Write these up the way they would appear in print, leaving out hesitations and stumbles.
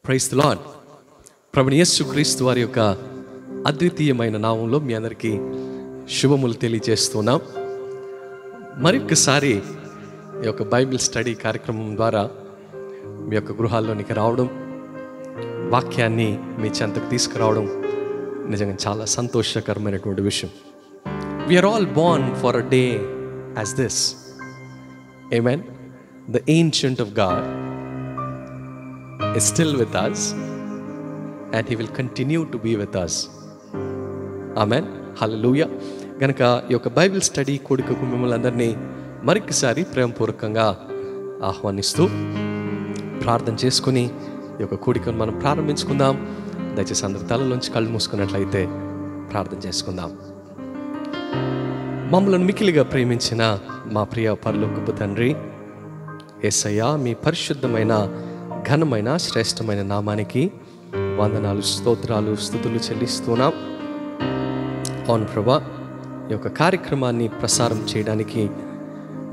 Praise the lord. ప్రభువైన యేసుక్రీస్తు వారి యొక్క అద్వితీయమైన నామంలో మీ అందరికీ శుభములు తెలియజేస్తున్నాం. మరొకసారి ఈ యొక్క బైబిల్ స్టడీ కార్యక్రమం ద్వారా మీ యొక్క గృహాల్లోనికి రావడం, వాక్యాన్ని మీ చెంతకు తీసుకురావడం నిజంగా చాలా సంతోషకరమైనటువంటి విషయం. We are all born for a day as this. Amen. The ancient of God is still with us and he will continue to be with us. Amen. Hallelujah. గనక ఈ యొక్క బైబిల్ స్టడీ కూడికకు మిమ్మల్ని అందరినీ మరొకసారి ప్రేమపూర్వకంగా ఆహ్వానిస్తూ ప్రార్థన చేసుకుని ఈ యొక్క కూడికను మనం ప్రారంభించుకుందాం. దయచేసి అందరి తలలోంచి కళ్ళు మూసుకున్నట్లయితే ప్రార్థన చేసుకుందాం. మమ్మల్ని మిక్కిలిగా ప్రేమించిన మా ప్రియ పరలోకపు తండ్రి యేసయ్యా, మీ పరిశుద్ధమైన ఘనమైన శ్రేష్టమైన నామానికి వందనాలు, స్తోత్రాలు, స్తుతులు చెల్లిస్తున్నాం. అవును ప్రభా, ఈ యొక్క కార్యక్రమాన్ని ప్రసారం చేయడానికి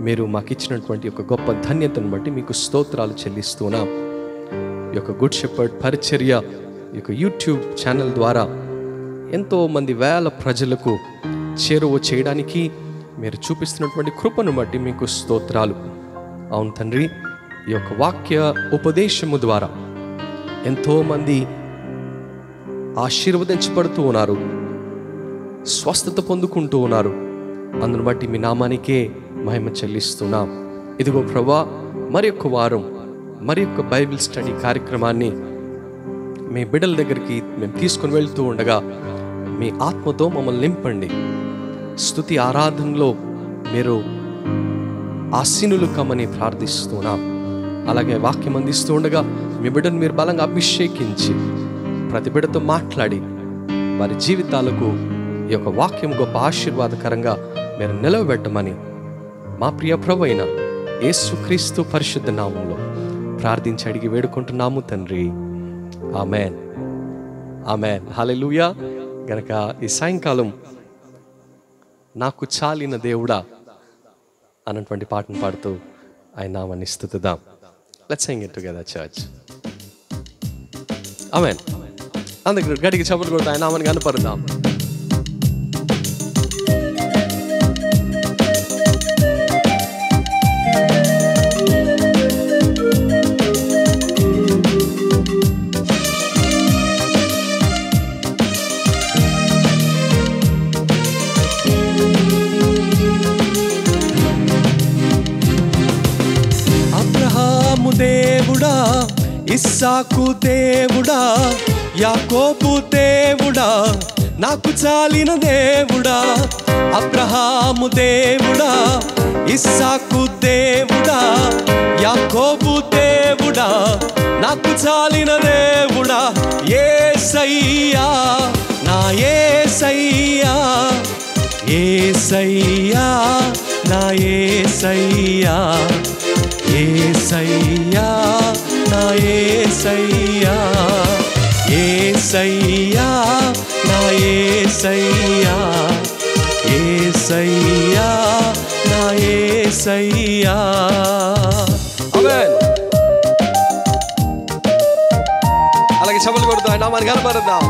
మీరు మాకు ఇచ్చినటువంటి ఒక గొప్ప ధన్యతను బట్టి మీకు స్తోత్రాలు చెల్లిస్తున్నాం. ఈ యొక్క గుడ్ షెపర్డ్ పరిచర్య ఈ యొక్క యూట్యూబ్ ఛానల్ ద్వారా ఎంతోమంది వేల ప్రజలకు చేరువ చేయడానికి మీరు చూపిస్తున్నటువంటి కృపను బట్టి మీకు స్తోత్రాలు. అవును తండ్రి, ఈ యొక్క వాక్య ఉపదేశము ద్వారా ఎంతోమంది ఆశీర్వదించబడుతూ ఉన్నారు, స్వస్థత పొందుకుంటూ ఉన్నారు. అందును బట్టి మీ నామానికే మహిమ చెల్లిస్తున్నాం. ఇదిగో ప్రభా, మరి యొక్క వారం మరి యొక్క బైబిల్ స్టడీ కార్యక్రమాన్ని మీ బిడ్డల దగ్గరికి మేము తీసుకుని వెళ్తూ ఉండగా మీ ఆత్మతో మమ్మల్ని నింపండి. స్తుతి ఆరాధనలో మీరు ఆసీనులు కమ్మని ప్రార్థిస్తున్నాం. అలాగే వాక్యం అందిస్తూ ఉండగా మీ బిడ్డను మీరు బలంగా అభిషేకించి ప్రతి బిడ్డతో మాట్లాడి వారి జీవితాలకు ఈ యొక్క వాక్యం గొప్ప ఆశీర్వాదకరంగా మీరు నిలవబెట్టమని మా ప్రియ ప్రభువైన యేసుక్రీస్తు పరిశుద్ధ నామంలో ప్రార్థించి అడిగి వేడుకుంటున్నాము తండ్రి. ఆమేన్, ఆమేన్. హల్లెలూయా. గనక ఈ సాయంకాలం నాకు చాలిన దేవుడా అన్నటువంటి పాటను పాడుతూ ఆయన నామాన్ని స్తుతిద్దాం. Let's sing it together, church. Amen. అందరూ గట్టిగా చప్పట్లు కొడుతూ ఆయన నామాన్ని కనపరుద్దాం. దేవుడా, ఇస్సాకు దేవుడా, యాకోబు దేవుడా, నాకు చాలిన దేవుడా. అబ్రహాము దేవుడా, ఇస్సాకు దేవుడా, యాకోబు దేవుడా, నాకు చాలిన దేవుడా. యేసయ్యా, నా యేసయ్యా, యేసయ్యా, నా యేసయ్యా, యేసయ్యా, నా యేసయ్యా, యేసయ్యా, నా యేసయ్యా, యేసయ్యా, నా యేసయ్యా. ఆమేన్. అలాగే చప్పట్లు కొడుతూ ఆయన నామాన్ని కనపరుద్దాం.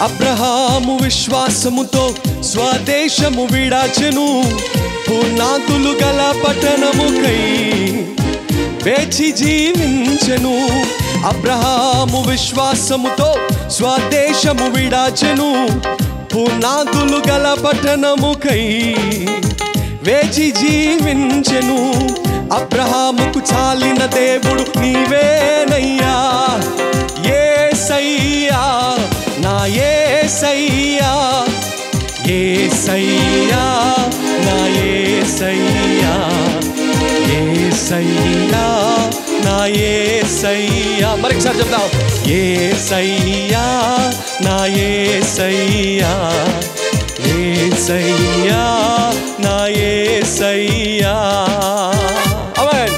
అబ్రహాము విశ్వాసముతో స్వదేశము విడాచెను, పునాదులు గల పట్టణముకై వేచి జీవించెను. అబ్రహాము విశ్వాసముతో స్వదేశము విడాచెను, పునాదులు గల పట్టణముకై వేచి జీవించెను. అబ్రహాముకు చాలిన దేవుడు నీవేనయ్యా. యేసయ్యా, నా యేసయ్యా, యేసయ్యా, నా యేసయ్యా, యేసయ్యా, నా యేసయ్యా. మరొకసారి చెప్తాం. యేసయ్యా, నా యేసయ్యా, యేసయ్యా, నా యేసయ్యా. ఆమేన్.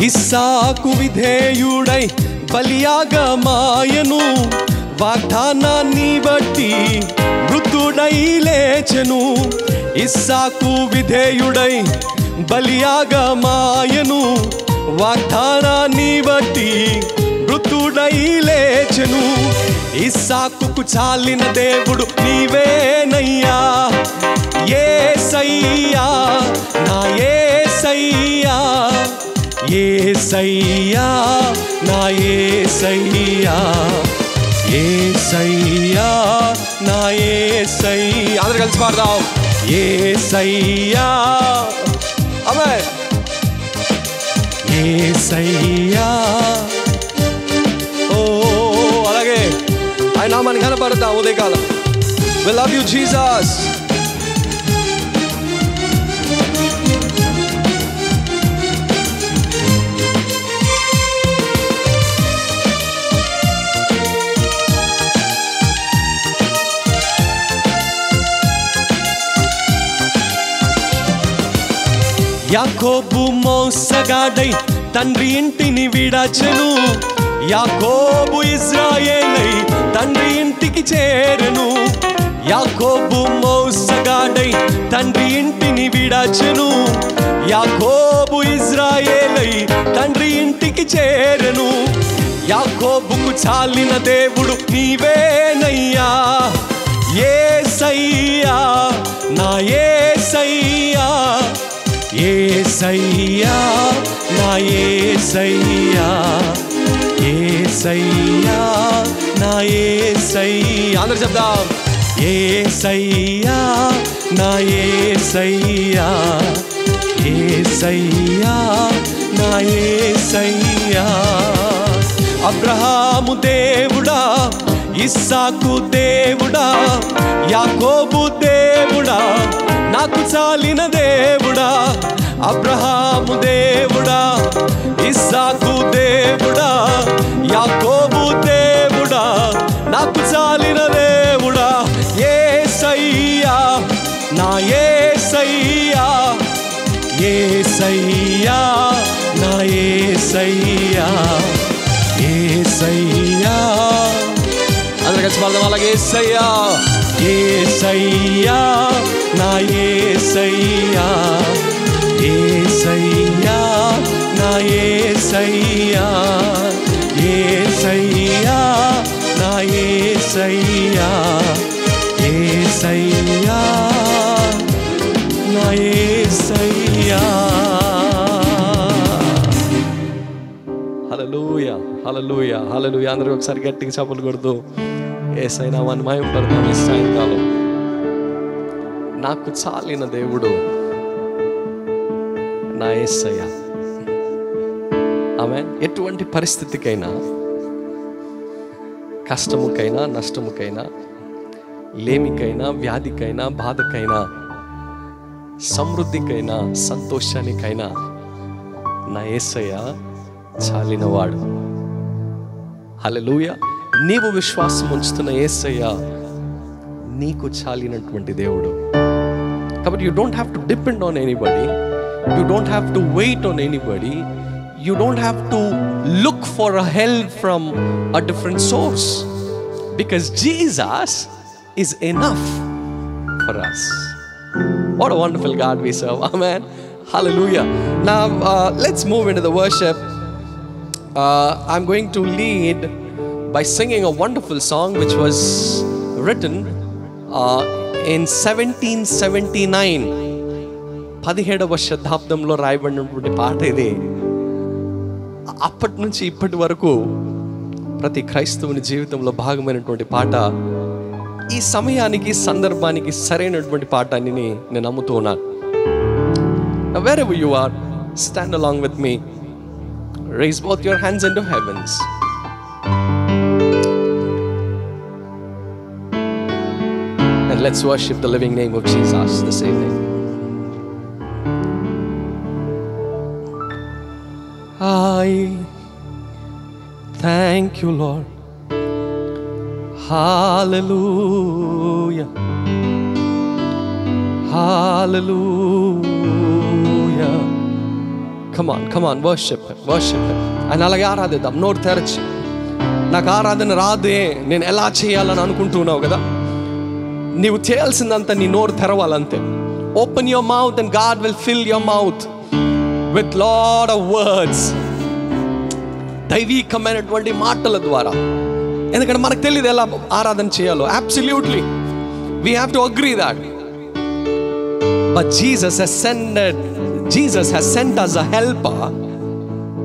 ఇస్సాకు విధేయుడై బలియాగమాయను, వాగ్దానాన్ని బట్టి మృతుడై లేచెను. ఇస్సాకు విధేయుడై బలియాగమాయను, వాగ్దానాన్ని బట్టి మృతుడై లేచెను. ఇస్సాకుకు చాలిన దేవుడు నీవేనయ్యా, యేసయ్యా నా యేసయ్యా, యేసయ్యా నా యేసయ్యా, యేసయ్యా నా యేసయ్యా. అందరూ కలిసి పాడదాం. యేసయ్యా, ఆమేన్. యేసయ్యా, ఓ అలాగే ఆయన నామాన్ని కనపడతాం ఉదయకాలం. We love you Jesus. యాకోబు మోసగాడై తండ్రి ఇంటిని విడచెను, యాకోబు ఇజ్రాయేలై తండ్రి ఇంటికి చేరెను. యాకోబు మోసగాడై తండ్రి ఇంటిని విడచెను, యాకోబు ఇజ్రాయేలై తండ్రి ఇంటికి చేరెను. యాకోబుకు చాలిన దేవుడు నీవేనయ్యా, యేసయ్యా నా యేసయ్యా, యేసయ్యా నా యేసయ్యా, యేసయ్యా నా యేసయ్యా. అందరూ చెప్దాం. యేసయ్యా నా యేసయ్యా, యేసయ్యా నా యేసయ్యా. అబ్రహాము దేవుడా, ఇస్సాకు దేవుడా, యాకోబు దేవుడా, నాకు చాలిన దేవుడా. అబ్రహాము దేవుడా, ఇస్సాకు దేవుడా, యాకోబు దేవుడా, నాకు చాలిన దేవుడా. యేసయ్యా నా యేసయ్యా, యేసయ్యా నా యేసయ్యా, యేసయ్యా. అందరూ కలిసి పాడదాం అలాగే. యేసయ్యా, యేసయ్యా నా యేసయ్యా, యేసయ్యా నా యేసయ్యా, యేసయ్యా నా యేసయ్యా, యేసయ్యా నా యేసయ్యా. హల్లెలూయా, హల్లెలూయా, హల్లెలూయా. అందరూ ఒకసారి గట్టిగా చప్పట్లు కొడుతూ యేసయ్య నామాన్ని మహిమపడదాం. ఈ సాయంకాలం నాకు చాలిన దేవుడు నా యేసయ్య. ఆమేన్. ఎటువంటి పరిస్థితికైనా, కష్టముకైనా, నష్టముకైనా, లేమికైనా, వ్యాధికైనా, బాధకైనా, సమృద్ధికైనా, సంతోషానికైనా నా యేసయ్య చాలినవాడు. హల్లెలూయా. నీవు విశ్వాసం ఉంచుతున్న యేసయ్య నీకు చాలినటువంటి దేవుడు. కాబట్టి you don't have to depend on anybody, you don't have to wait on anybody, you don't have to look for a help from a different source, because Jesus is enough for us. What a wonderful God we serve. Amen. Hallelujah. Now let's move into the worship. I'm going to lead by singing a wonderful song which was written in 1779. 17వ శతాబ్దంలో రాయబడినటువంటి పాట ఇది. అప్పటి నుంచి ఇప్పటి వరకు ప్రతి క్రైస్తవుని జీవితంలో భాగమైనటువంటి పాట. ఈ సమయానికి, సందర్భానికి సరైనటువంటి పాట అని నేను నమ్ముతూ ఉన్నాను. Wherever you are, stand along with me. Raise both your hands into heavens. And let's worship the living name of Jesus this evening. I thank you, Lord. Hallelujah. Hallelujah. Come on worship ఆయన అలాగే ఆరాధిద్దాం నోరు తెరచి. నాకు ఆరాధన రాదే, నేను ఎలా చేయాలని అనుకుంటున్నావు కదా, నీవు చేయాల్సిందంతా నీ నోరు తెరవాలంతే. Open your mouth and God will fill your mouth with lot of words, దైవీకమైనటువంటి మాటల ద్వారా. ఎందుకంటే మనకు తెలియదు ఎలా ఆరాధన చేయాలో. Absolutely we have to agree that, but Jesus has sent us a helper,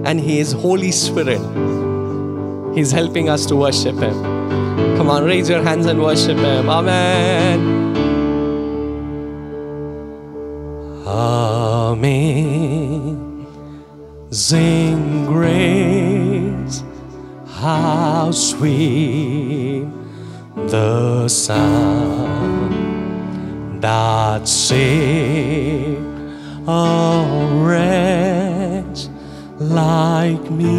and he is Holy Spirit. He's helping us to worship him. Come on, raise your hands and worship him. Amen. Amazing grace, how sweet the sound that saved a wretch like me.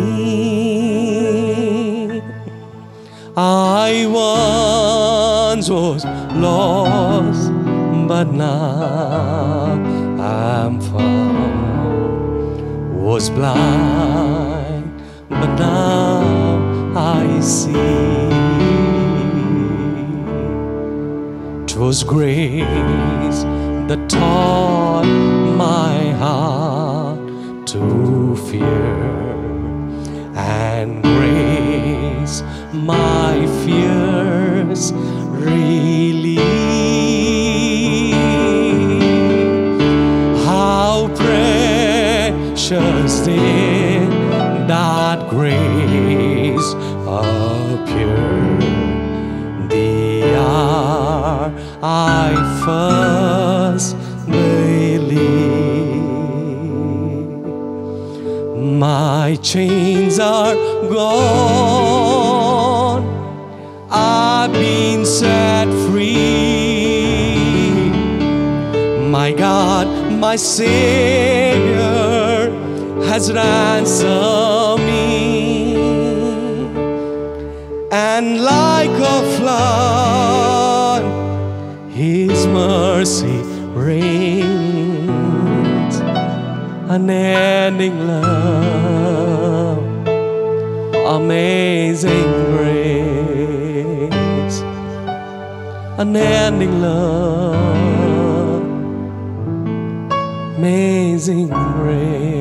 I once was lost, but now I'm found. Was blind, but now I see. 'Twas grace that taught my heart to fear, and grace my fears relieved. How precious did that grace appear the hour I first believed. My chains are gone, I've been set free. My God, my Savior has ransomed me, and like a flood his mercy reigns. Unending love, amazing grace. Unending love, amazing grace.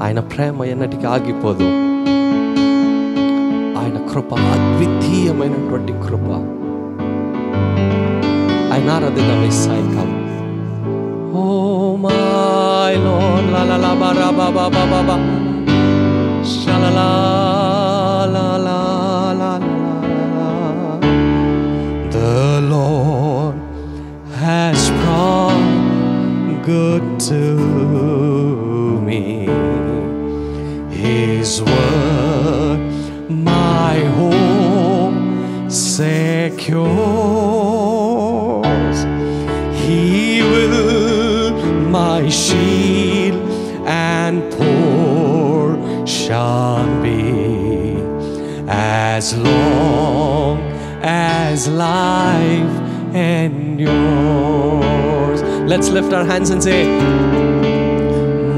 ఆయన ప్రేమ ఎన్నటికీ ఆగిపోదు. ఆయన కృప అద్వితీయమైనటువంటి కృప. ఆయన ఆరాధిద్దాం ఈ సాయంకాలం. Oh my lord, లా లా లా బా రా బా బా బా బా బా షా లా లా లా లా లా లా. The Lord has brought good to me. His word my hope secures. He will my shield and portion be, as long as life endures. Let's lift our hands and say,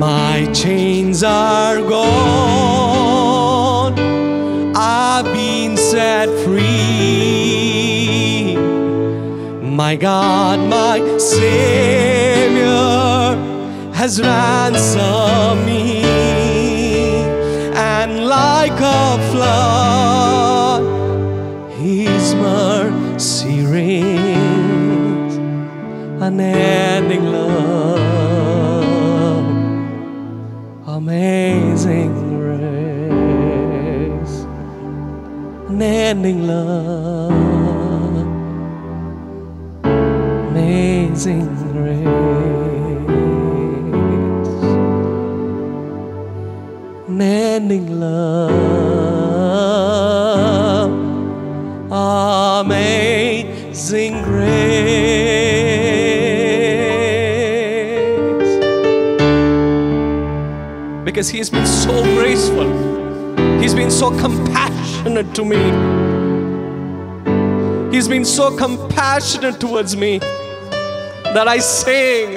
my chains are gone, I've been set free. My God, my Savior has ransomed me, and like a flood his mercy reigns. Unending love, amazing grace. Unending love, amazing grace. Unending love, amazing grace. Because he's been so graceful, he's been so compassionate to me. He's been so compassionate towards me. that I sing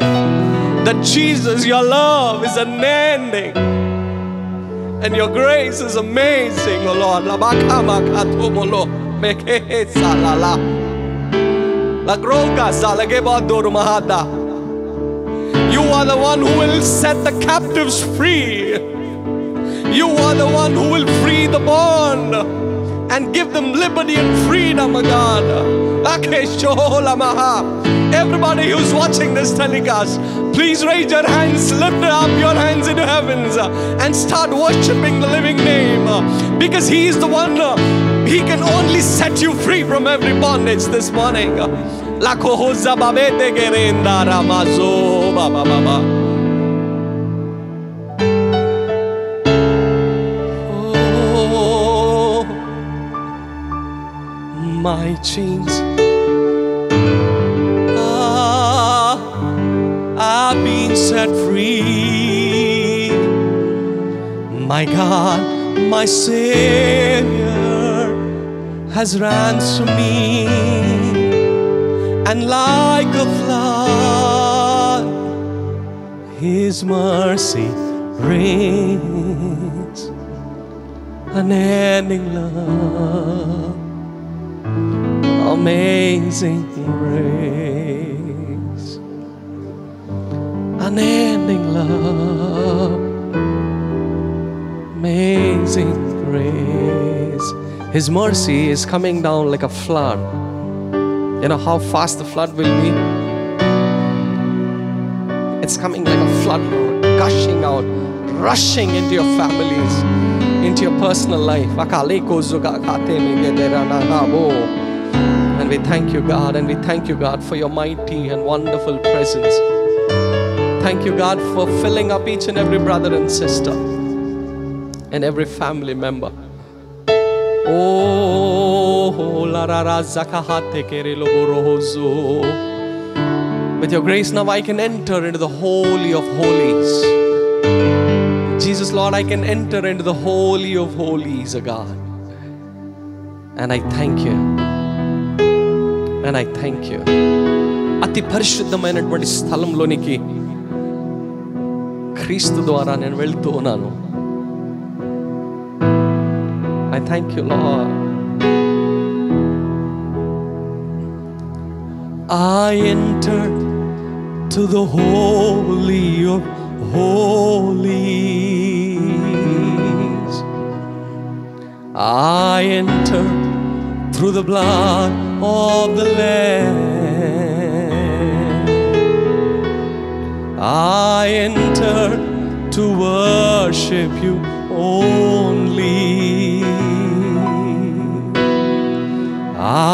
that Jesus, your love is unending and your grace is amazing, oh Lord. You are the one who will set the captives free. You are the one who will free the bond and give them liberty and freedom, oh God. Everybody who's watching this telecast, please raise your hands, lift up your hands into heavens and start worshiping the living name, because He is the one, He can only set you free from every bondage this morning. Oh, my chains I've been set free. My God, my Savior has ransomed me, and like a flood His mercy brings unending love, amazing grace, unending love, amazing grace. His mercy is coming down like a flood. You know how fast the flood will be? It's coming like a flood, gushing out, rushing into your families, into your personal life. And we thank you, God, and we thank you, God, for your mighty and wonderful presence. Thank you, God, for filling up each and every brother and sister and every family member. With your grace now I can enter into the Holy of Holies. Jesus, Lord, I can enter into the Holy of Holies, O God. And I thank you. And I thank you. అతి పరిశుద్ధమైనటువంటి స్థలంలోనికి క్రీస్తు ద్వారా నేను వెళ్తూ ఉన్నాను. I thank you, Lord. I entered to the Holy of Holies. I entered through the blood of the Lamb. I entered to worship you only.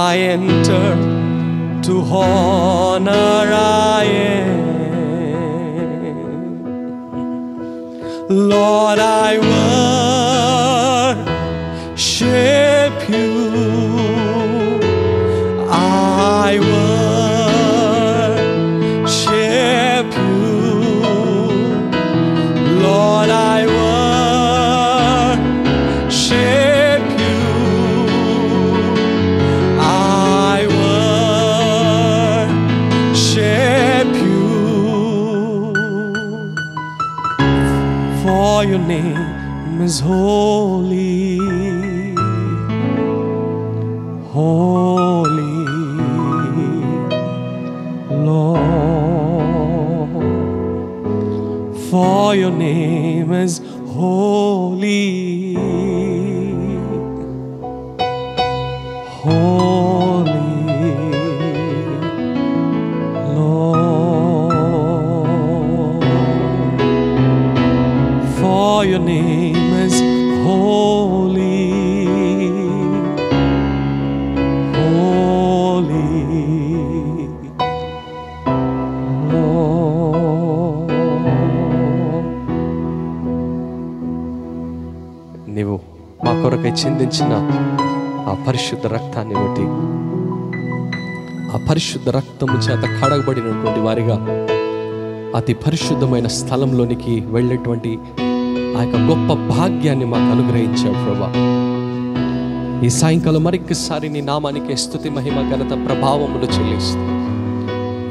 I entered to honor I am. Lord, I worship you. I worship you. Lord, I worship you. I worship you. For your name is holy, holy, Lord. For your name is holy, holy, Lord. For your name is holy, holy, Lord. నీవు మా కొరకై చిందించిన ఆ పరిశుద్ధ రక్తాన్ని బట్టి, ఆ పరిశుద్ధ రక్తము చేత కడగబడినటువంటి వారిగా అతి పరిశుద్ధమైన స్థలంలోనికి వెళ్ళేటువంటి ఆ యొక్క గొప్ప భాగ్యాన్ని మాకు అనుగ్రహించావు ప్రభువా. ఈ సాయంకాలం మరొకసారి నీ నామానికి స్తుతి, మహిమ, ఘనత, ప్రభావములు చెల్లిస్తూ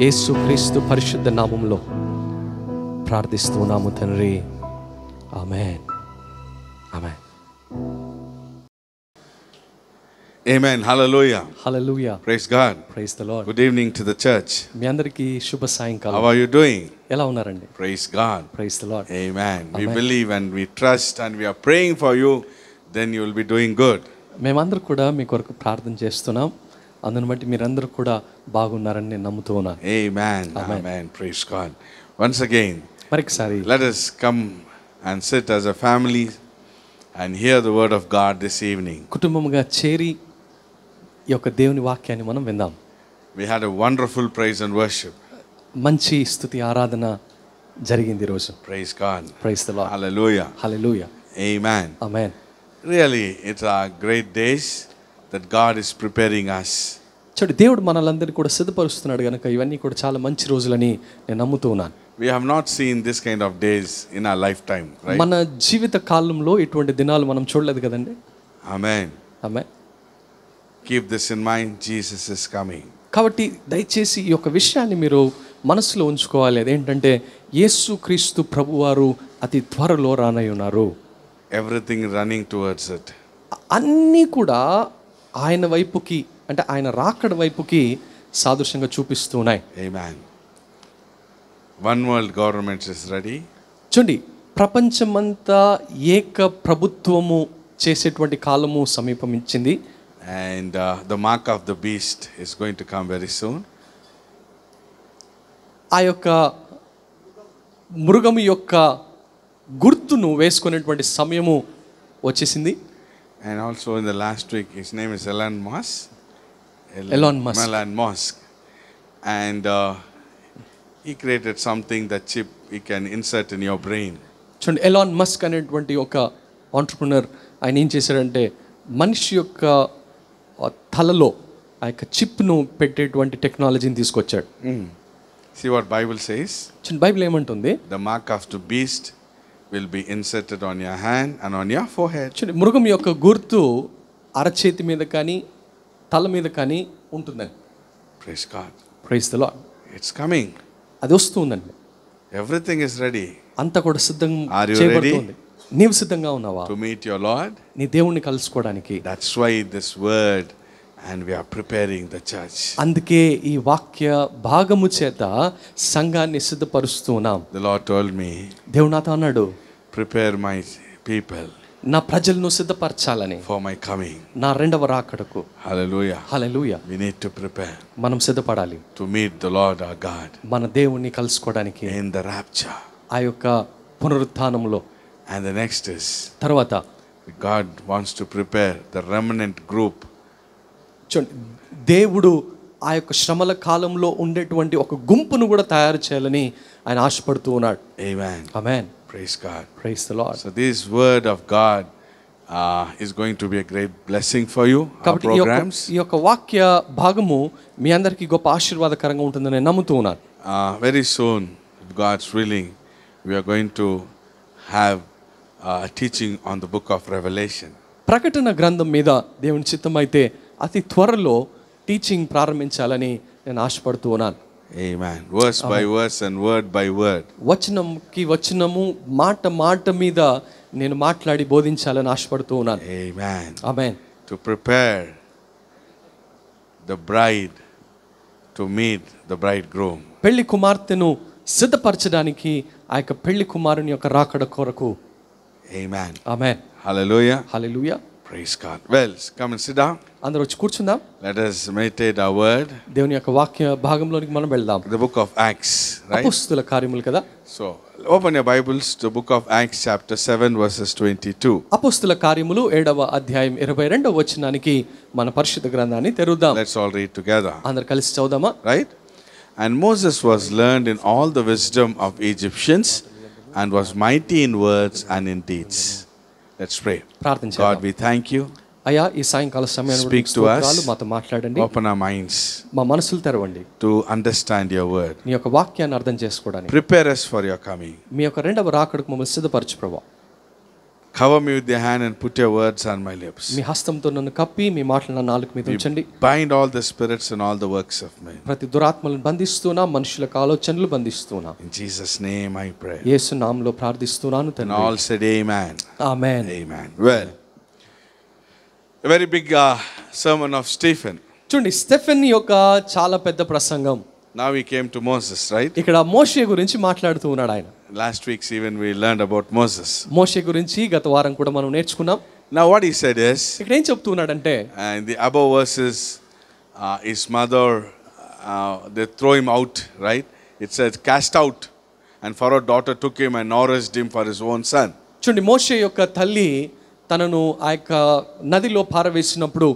యేసుక్రీస్తు పరిశుద్ధ నామములో ప్రార్థిస్తున్నాము తండ్రి. ఆమేన్. ఆమేన్. Amen. Hallelujah. హల్లెలూయా. Praise God. Praise the lord. Good evening to the church. మీ అందరికీ శుభ సాయంకాలం. How are you doing? ఎలా ఉన్నారండి? Praise God. Praise the Lord. Amen. We Amen. believe and we trust and we are praying for you. Then you will be doing good. మేమందరూ కూడా మీ కొరకు ప్రార్థన చేస్తున్నాం. అందుని బట్టి మీరందరూ కూడా బాగున్నారని నేను నమ్ముతూ ఉన్నాను. Amen. Amen. Amen. Praise God. Once again, మరొకసారి let us come and sit as a family and hear the word of God this evening. కుటుంబముగా చేరి ఈ యొక్క దేవుని వాక్యాన్ని మనం విందాం. We had a wonderful praise and worship. మంచి స్తుతి ఆరాధన జరిగింది ఈరోజు. Praise God. Praise the lord. Hallelujah. హల్లెలూయా. Amen. ఆమేన్. Really, it's our great days that God is preparing us. చూడు, దేవుడు మనల్ని కూడా సిద్ధపరుస్తున్నాడు కనుక ఇవన్నీ కూడా చాలా మంచి రోజులని నేను నమ్ముతూ ఉన్నాను. We have not seen this kind of days in our lifetime, right? మన జీవిత కాలంలో ఇటువంటి దినాలు మనం చూడలేదు కదండి. Amen. Amen. Keep this in mind. Jesus is coming. కాబట్టి దయచేసి ఈ యొక్క విషయాన్ని మీరు మనసులో ఉంచుకోవాలి. అదేంటంటే యేసుక్రీస్తు ప్రభువారు అతి త్వరలో రానై ఉన్నారు. Everything running towards it. అన్నీ కూడా ఆయన వైపుకి, అంటే ఆయన రాకడ వైపుకి సాదృశ్యంగా చూపిస్తూ ఉన్నాయి. Amen. One world government is ready. చూడండి, ప్రపంచమంతా ఏక ప్రభుత్వము చేసేటువంటి కాలము సమీపమించింది. And the mark of the beast is going to come very soon. ఆ యొక్క మృగము యొక్క గుర్తును వేసుకునేటువంటి సమయము వచ్చేసింది. And also in the last week, his name is Elon Musk. Elon Musk. Elon Musk. And he created something, that chip he can insert in your brain. చూడండి, Elon Musk అనేటువంటి ఒక ఆంటర్ప్రినర్ ఆయన ఏం చేశాడంటే మనిషి యొక్క తలలో ఆ యొక్క చిప్ను పెట్టేటువంటి టెక్నాలజీని తీసుకొచ్చాడు. See what Bible says? చూడండి, బైబిల్ ఏమంటుంది? The mark of the beast will be inserted on your hand and on your forehead. చూడండి, మృగం యొక్క గుర్తు అరచేతి మీద కానీ తల మీద కానీ ఉంటుందని. Praise God. Praise the Lord. It's coming. అది వస్తుందండి. Everything is ready అంతా కూడా సిద్ధం Are you చేయబడుతుంది. నీవు సిద్ధంగా ఉన్నావా to meet your Lord. నీ దేవుణ్ణి కలుసుకోవడానికి? That's why this word, and we are preparing the church. అందుకే ఈ వాక్య భాగము చేత సంఘాన్ని సిద్ధపరుస్తూ ఉన్నాం. The Lord told me, దేవుడు నాతో అన్నాడు, prepare my people నా ప్రజలను సిద్ధపరచాలని, for my coming. నా రెండవ రాకడకు. Hallelujah. Hallelujah. We need to prepare మనం సిద్ధపడాలి to meet the Lord our God మన దేవుణ్ణి కలుసుకోవడానికి in the rapture. ఆ యొక్క పునరుత్థానంలో. And the next is, తర్వాత God wants to prepare the remnant group. చూడండి, దేవుడు ఆ యొక్క శ్రమల కాలంలో ఉండేటువంటి ఒక గుంపును కూడా తయారు చేయాలని ఆయన ఆశపడుతూ ఉన్నాడు. Amen. Amen. Praise God. Praise the Lord. So this word of God is going to be a great blessing for you. Our కాబట్టి programs. ఈ యొక్క వాక్య భాగము మీ అందరికీ గొప్ప ఆశీర్వాదకరంగా ఉంటుందని నేను నమ్ముతూ ఉన్నాను. Very soon, if God's willing, we are going to have a teaching on the book of Revelation. ప్రకటన గ్రంథం మీద దేవుని చిత్తమైతే అతి త్వరలో టీచింగ్ ప్రారంభించాలని నేను ఆశపడుతూ ఉన్నాను. Amen. Verse by verse and word by word. వచనంకి వచనము, మాట మాట మీద నేను మాట్లాడి బోధించాలని ఆశపడుతూ ఉన్నాను. Amen. Amen. To prepare the bride to meet the bridegroom. పెళ్లి కుమార్తెను సిద్ధపరచడానికి ఆ యొక్క పెళ్లి కుమారుని యొక్క రాకడ కొరకు. Amen. ఆమేన్. Hallelujah. హల్లెలూయా. Praise God. Well, come and sit down. అందరూ వచ్చి కూర్చుందాం. Let us meditate our word. దేవుని యొక్క వాక్య భాగంలోనికి మనం వెళ్దాం. The book of Acts, right? అపోస్తుల కార్యములు కదా. So, open your Bibles to the book of Acts chapter 7 verses 22. అపోస్తుల కార్యములు 7వ అధ్యాయం 22వ వచనానికి మన పరిశుద్ధ గ్రంథాన్ని తెరుద్దాం. Let's all read together. అందరు కలిసి చదువుదామా? Right? And Moses was learned in all the wisdom of Egyptians and was mighty in words and in deeds. Let's pray. ప్రార్థన God, చేద్దాం. we thank you. అయ్యా, ఈ సాయంకాల సమయంలో Speak to us. మాతో మాట్లాడండి. Open our minds మా మనసులు తెరవండి to understand your word. మీ యొక్క వాక్యాన్ని అర్థం చేసుకోవడానికి. Prepare us for your coming. మీ యొక్క రెండవ రాకడకు మమ్మల్ని సిద్ధపరచు ప్రభువా. Cover me with your hand and put your words on my lips. మీ హస్తంతో నన్ను కప్పి మీ మాటలు నా నాలుక మీద ఉంచండి. Bind all the spirits and all the works of men. ప్రతి దురాత్మలను బంధిస్తున్నా, మనుషులకు ఆలోచనలు బంధిస్తున్నా. In Jesus' name I pray. యేసు నామములో ప్రార్థిస్తున్నాను తండ్రి. And all said amen. ఆమేన్. Amen. Well, a very big sermon of Stephen. చూడండి, స్టెఫెన్ యొక్క చాలా పెద్ద ప్రసంగం. Now we came to Moses, right? ఇక్కడ మోషే గురించి మాట్లాడుతూ ఉన్నాడు ఆయన. Last week even we learned about Moses. మోషే గురించి గత వారం కూడా మనం నేర్చుకున్నాం. Now what he said is, ఇక్కడ ఏం చెప్తున్నాడంటే, in the above verses, his mother, they throw him out, right? It says, cast out. And Pharaoh's daughter took him and nourished him for his own son. చూడండి, మోషే యొక్క తల్లి తనను ఆ యొక్క నదిలో పారవేసినప్పుడు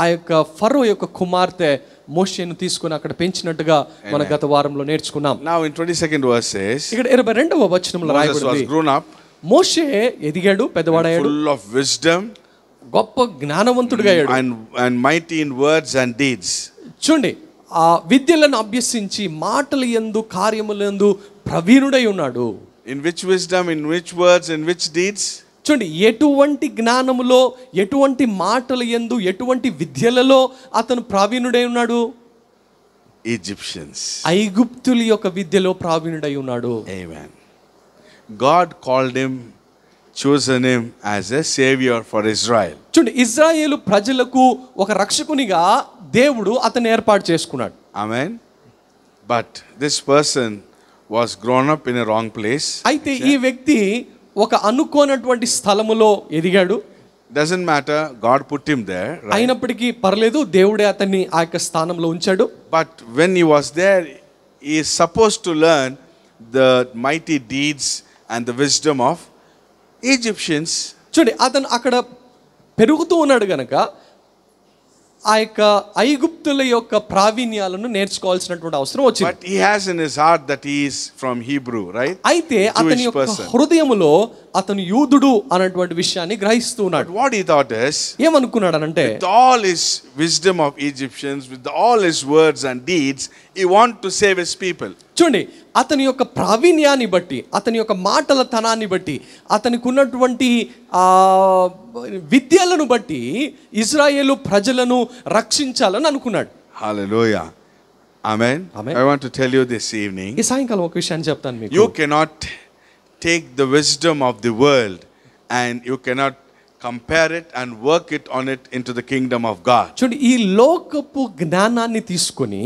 ఆ యొక్క ఫరో యొక్క కుమార్తె మోషేను తీసుకుని అక్కడ పెంచినట్టుగా మన గత వారంలో నేర్చుకున్నాం. Now in 22nd verse says, ఇక్కడ 22వ వచనంలో రాయబడింది, grown up, మోషే ఎదిగాడు, పెద్దవాడాడు, full of wisdom, గొప్ప జ్ఞానవంతుడిగా అయ్యాడు, and mighty in words and deeds. చూడండి, ఆ విద్యలను అభ్యసించి మాటల యందు కార్యముల యందు ప్రవీణుడై ఉన్నాడు. In which wisdom, in which words, in which deeds? చూడండి, ఎటువంటి జ్ఞానములో, ఎటువంటి మాటల యందు, ఎటువంటి విద్యలలో అతను ప్రావీణుడై ఉన్నాడు? Egyptians. ఐగుప్తుల యొక్క విద్యలో ప్రావీణుడై ఉన్నాడు. Amen. God called him, chosen him as a savior for Israel. చూడండి, ఇజ్రాయేలు ప్రజలకు ఒక రక్షకునిగా దేవుడు అతన్ని ఏర్పాటు చేసుకున్నాడు. Amen. But this person was grown up in a wrong place. అయితే ఈ వ్యక్తి ఒక అనుకోనటువంటి స్థలములో ఎదిగాడు. Doesn't matter, God put him there, right? అయినప్పటికీ పర్లేదు, దేవుడే అతన్ని ఆ యొక్క స్థానంలో ఉంచాడు. But when he was there, he is supposed to learn the mighty deeds and the wisdom of Egyptians. చూడండి, అతను అక్కడ పెరుగుతూ ఉన్నాడు గనక ఆ యొక్క ఐగుప్తుల యొక్క ప్రావీణ్యాలను నేర్చుకోవాల్సినటువంటి అవసరం వచ్చింది. But he has in his heart that he is from Hebrew, right? అయితే అతని యొక్క హృదయములో అతను యూదుడు అన్నటువంటి విషయాన్ని గ్రహిస్తూ ఉన్నాడు. What he thought is, ఏమనుకున్నాడు అంటే, with all his wisdom of Egyptians, with all his words and deeds, he want to save his people. చూడండి, అతని యొక్క ప్రావీణ్యాన్ని బట్టి, అతని యొక్క మాటల తనాన్ని బట్టి, అతనికి ఉన్నటువంటి విద్యలను బట్టి ఇజ్రాయేలు ప్రజలను రక్షించాలని అనుకున్నాడు. Hallelujah. Amen. Amen. I want to tell you this evening, ఈ సాయంకాలం ఒక విషయాన్ని చెప్తాను మీకు. you cannot take the wisdom of the world and you cannot compare it and work it on it into the kingdom of God. చూడండి, ఈ లోకపు జ్ఞానాన్ని తీసుకొని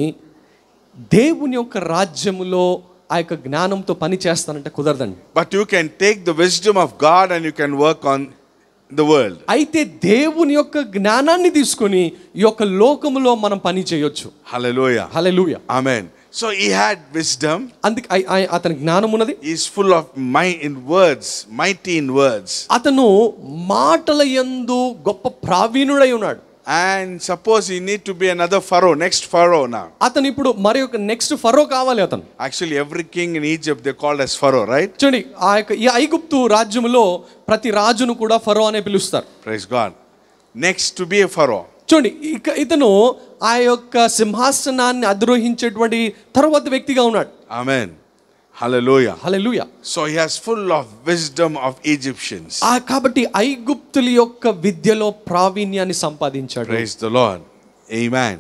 దేవుని యొక్క రాజ్యములో ఆ యొక్క జ్ఞానంతో పని చేస్తానంటే కుదరదండి. But you can take the wisdom of God and you can work on the world. అయితే దేవుని యొక్క జ్ఞానాన్ని తీసుకొని ఈ యొక్క లోకములో మనం పని చేయొచ్చు. Hallelujah. హల్లెలూయా. Amen. So he had wisdom. అందుకే అతని జ్ఞానం ఉన్నది. He is full of in words, mighty in words. అతను మాటల యందు గొప్ప ప్రావీణుడై ఉన్నాడు. And suppose he need to be another Pharaoh, next Pharaoh now. అతను ఇప్పుడు మరి ఒక నెక్స్ట్ ఫరో కావాలి అతను. Actually every king in Egypt they called as Pharaoh, right? చూడండి, ఆ యొక్క ఈ ఐగుప్తు రాజ్యములో ప్రతి రాజును కూడా ఫరో అనే పిలుస్తారు. Praise God. Next to be a Pharaoh. చూడండి, ఇతను ఆ యొక్క సింహాసనాన్ని అధిరోహించేటువంటి తర్వాత వ్యక్తిగా ఉన్నాడు. Amen. Hallelujah. Hallelujah. So he has full of wisdom of Egyptians. కాబట్టి ఐగుప్తుల యొక్క విద్యలో ప్రావీణ్యాన్ని సంపాదించాడు. Praise the Lord. Amen.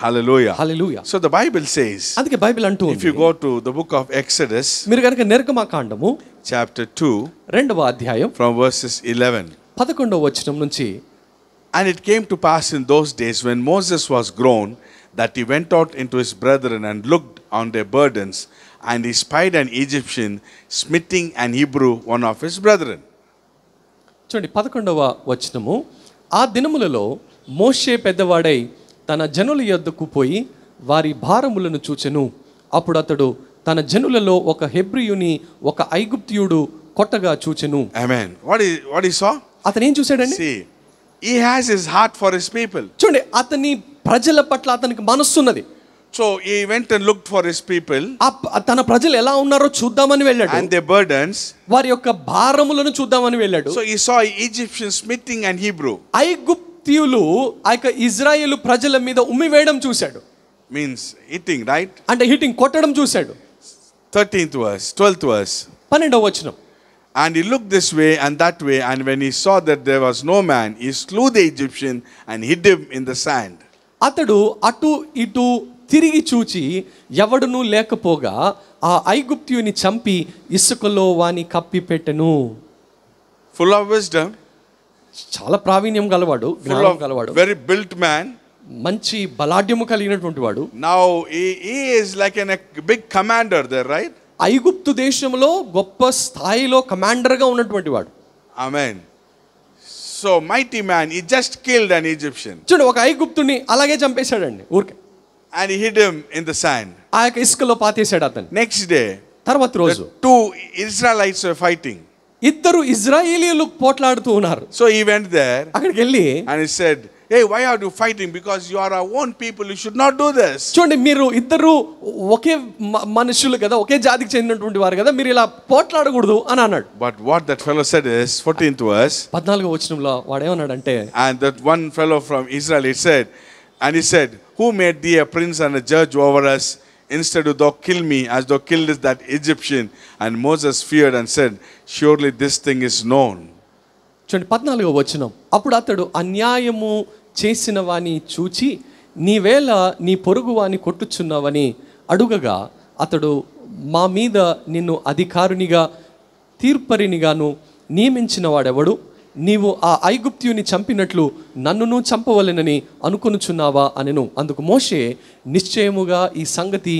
Hallelujah. Hallelujah. So the Bible says, అందుకే బైబిల్ అంటూ if you go to the book of Exodus, మీరు కనుక నిర్గమకాండము chapter 2, 2వ అధ్యాయం from verses 11. 11వ వచనం నుంచి, And it came to pass in those days when Moses was grown, that he went out into his brethren and looked on their burdens, and he spied an Egyptian smiting an Hebrew, one of his brethren. చూడండి, 11వ వచనము, ఆ దినములలో మోషే పెద్దవాడై తన జనుల యొద్దకు పోయి వారి భారములను చూచెను. అప్పుడు అతడు తన జనులలో ఒక హెబ్రియుని ఒక ఐగుప్తియుడు కొట్టగా చూచెను. Amen. What he saw? అతను ఏం చూశాడండి? See, he has his heart for his people. చూడండి, అతని ప్రజల పట్ల అతనికి మనస్సున్నది. So he went and looked for his people తన ప్రజలు ఎలా ఉన్నారో చూద్దామని వెళ్ళాడు. and their burdens. వారి యొక్క భారములను చూద్దామని వెళ్ళాడు. So he saw Egyptians smiting an Hebrew. ఐగుప్తియులు ఆ యొక్క ఇజ్రాయేలు ప్రజల మీద ఉమ్మి వేయడం చూశాడు. Means hitting, right? అంటే హిట్టింగ్, కొట్టడం చూశాడు. 13th verse, 12th verse. 12వ వచనం. And he looked this way and that way, and when he saw that there was no man, he slew the Egyptian and hid him in the sand. అతడు అటు ఇటు తిరిగి చూచి ఎవడునూ లేకపోగా ఆ ఐగుప్తీయుని చంపి ఇసుకలో వాని కప్పి పెట్టెను. Full of wisdom, చాలా ప్రావీణ్యం గలవాడు, full జ్ఞానం of గలవాడు, very built man. మంచి బలాఢ్యము కలిగినటువంటి వాడు. Now he is like a big commander there, right? ఐగుప్తు దేశంలో గొప్ప స్థాయిలో కమాండర్ గా ఉన్నటువంటి వాడు. Amen. So mighty man, he just killed an Egyptian. చూడు, ఒక ఐగుప్తుని అలాగే చంపేశాడండి ఊరికే. And he hid him in the sand. ఆ యొక్క ఇసుకలో పాతేశాడు అతన్ని. Next day, తర్వాత రోజు the two Israelites were fighting. ఇద్దరు ఇజ్రాయేలీయులు పోట్లాడుతూ ఉన్నారు. So he went there అక్కడికి వెళ్ళి and he said, hey, why are you fighting? Because you are our own people, you should not do this. చూడండి, మీరు ఇద్దరు ఒకే మనుషులు కదా, ఒకే జాతికి చెందినటువంటి వారు కదా, మీరు ఇలా పోట్లాడకూడదు అని అన్నాడు. But what that fellow said is, 14th verse, 14వ వచనంలో వాడు ఏమన్నాడంటే, and that one fellow from Israel, he said, and he said, who made thee a prince and a judge over us, instead of thou kill me as thou killedst that Egyptian? And Moses feared and said, surely this thing is known. చూడండి 14వ వచనం, అప్పుడు అతడు అన్యాయము చేసిన వాని చూచి నీవేళ నీ పొరుగు వాని కొట్టుచున్నావని అడుగగా అతడు మా మీద నిన్ను అధికారునిగా తీర్పరినిగాను నియమించిన వాడెవడు? నీవు ఆ ఐగుప్తీయుని చంపినట్లు నన్నును చంపవలెనని అనుకొనుచున్నావా అనెను. అందుకు మోషే నిశ్చయముగా ఈ సంగతి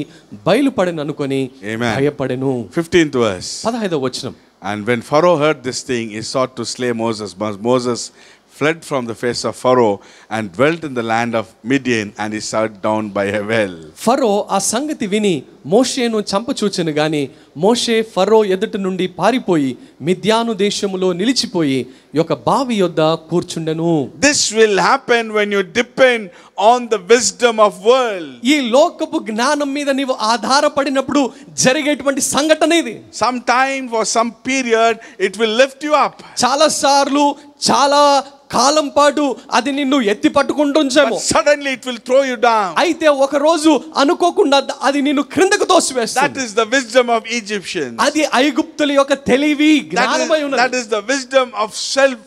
బయలుపడెననుకొని భయపడెను. 15th verse. 15వ వచనం, and when Pharaoh heard this thing, he sought to slay Moses, but Moses fled from the face of Pharaoh and dwelt in the land of Midian, and he sat down by a well. ఫరో ఆ సంగతి విని మోషేను చంపచూచెను గాని మోషే ఫరో ఎదుట నుండి పారిపోయి మిద్యాను దేశములో నిలిచిపోయి ఒక బావి యొద్ద కూర్చుండెను. This will happen when you depend on the wisdom of world. ఈ లోకపు జ్ఞానం మీద నీవు ఆధారపడినప్పుడు జరిగేటువంటి సంఘటన ఇది. Sometime for some period it will lift you up. చాలా సార్లు చాలా కాలం పాటు అది నిన్ను ఎత్తి పట్టుకుంటుంచేమో, suddenly it will throw you down. అయితే ఒక రోజు అనుకోకుండా అది నిన్ను క్రిందకు తోసివేస్తుంది. That is the wisdom of Egyptians. అది ఐగుప్తుల యొక్క తెలివి జ్ఞానమై ఉన్నది. That is the wisdom of self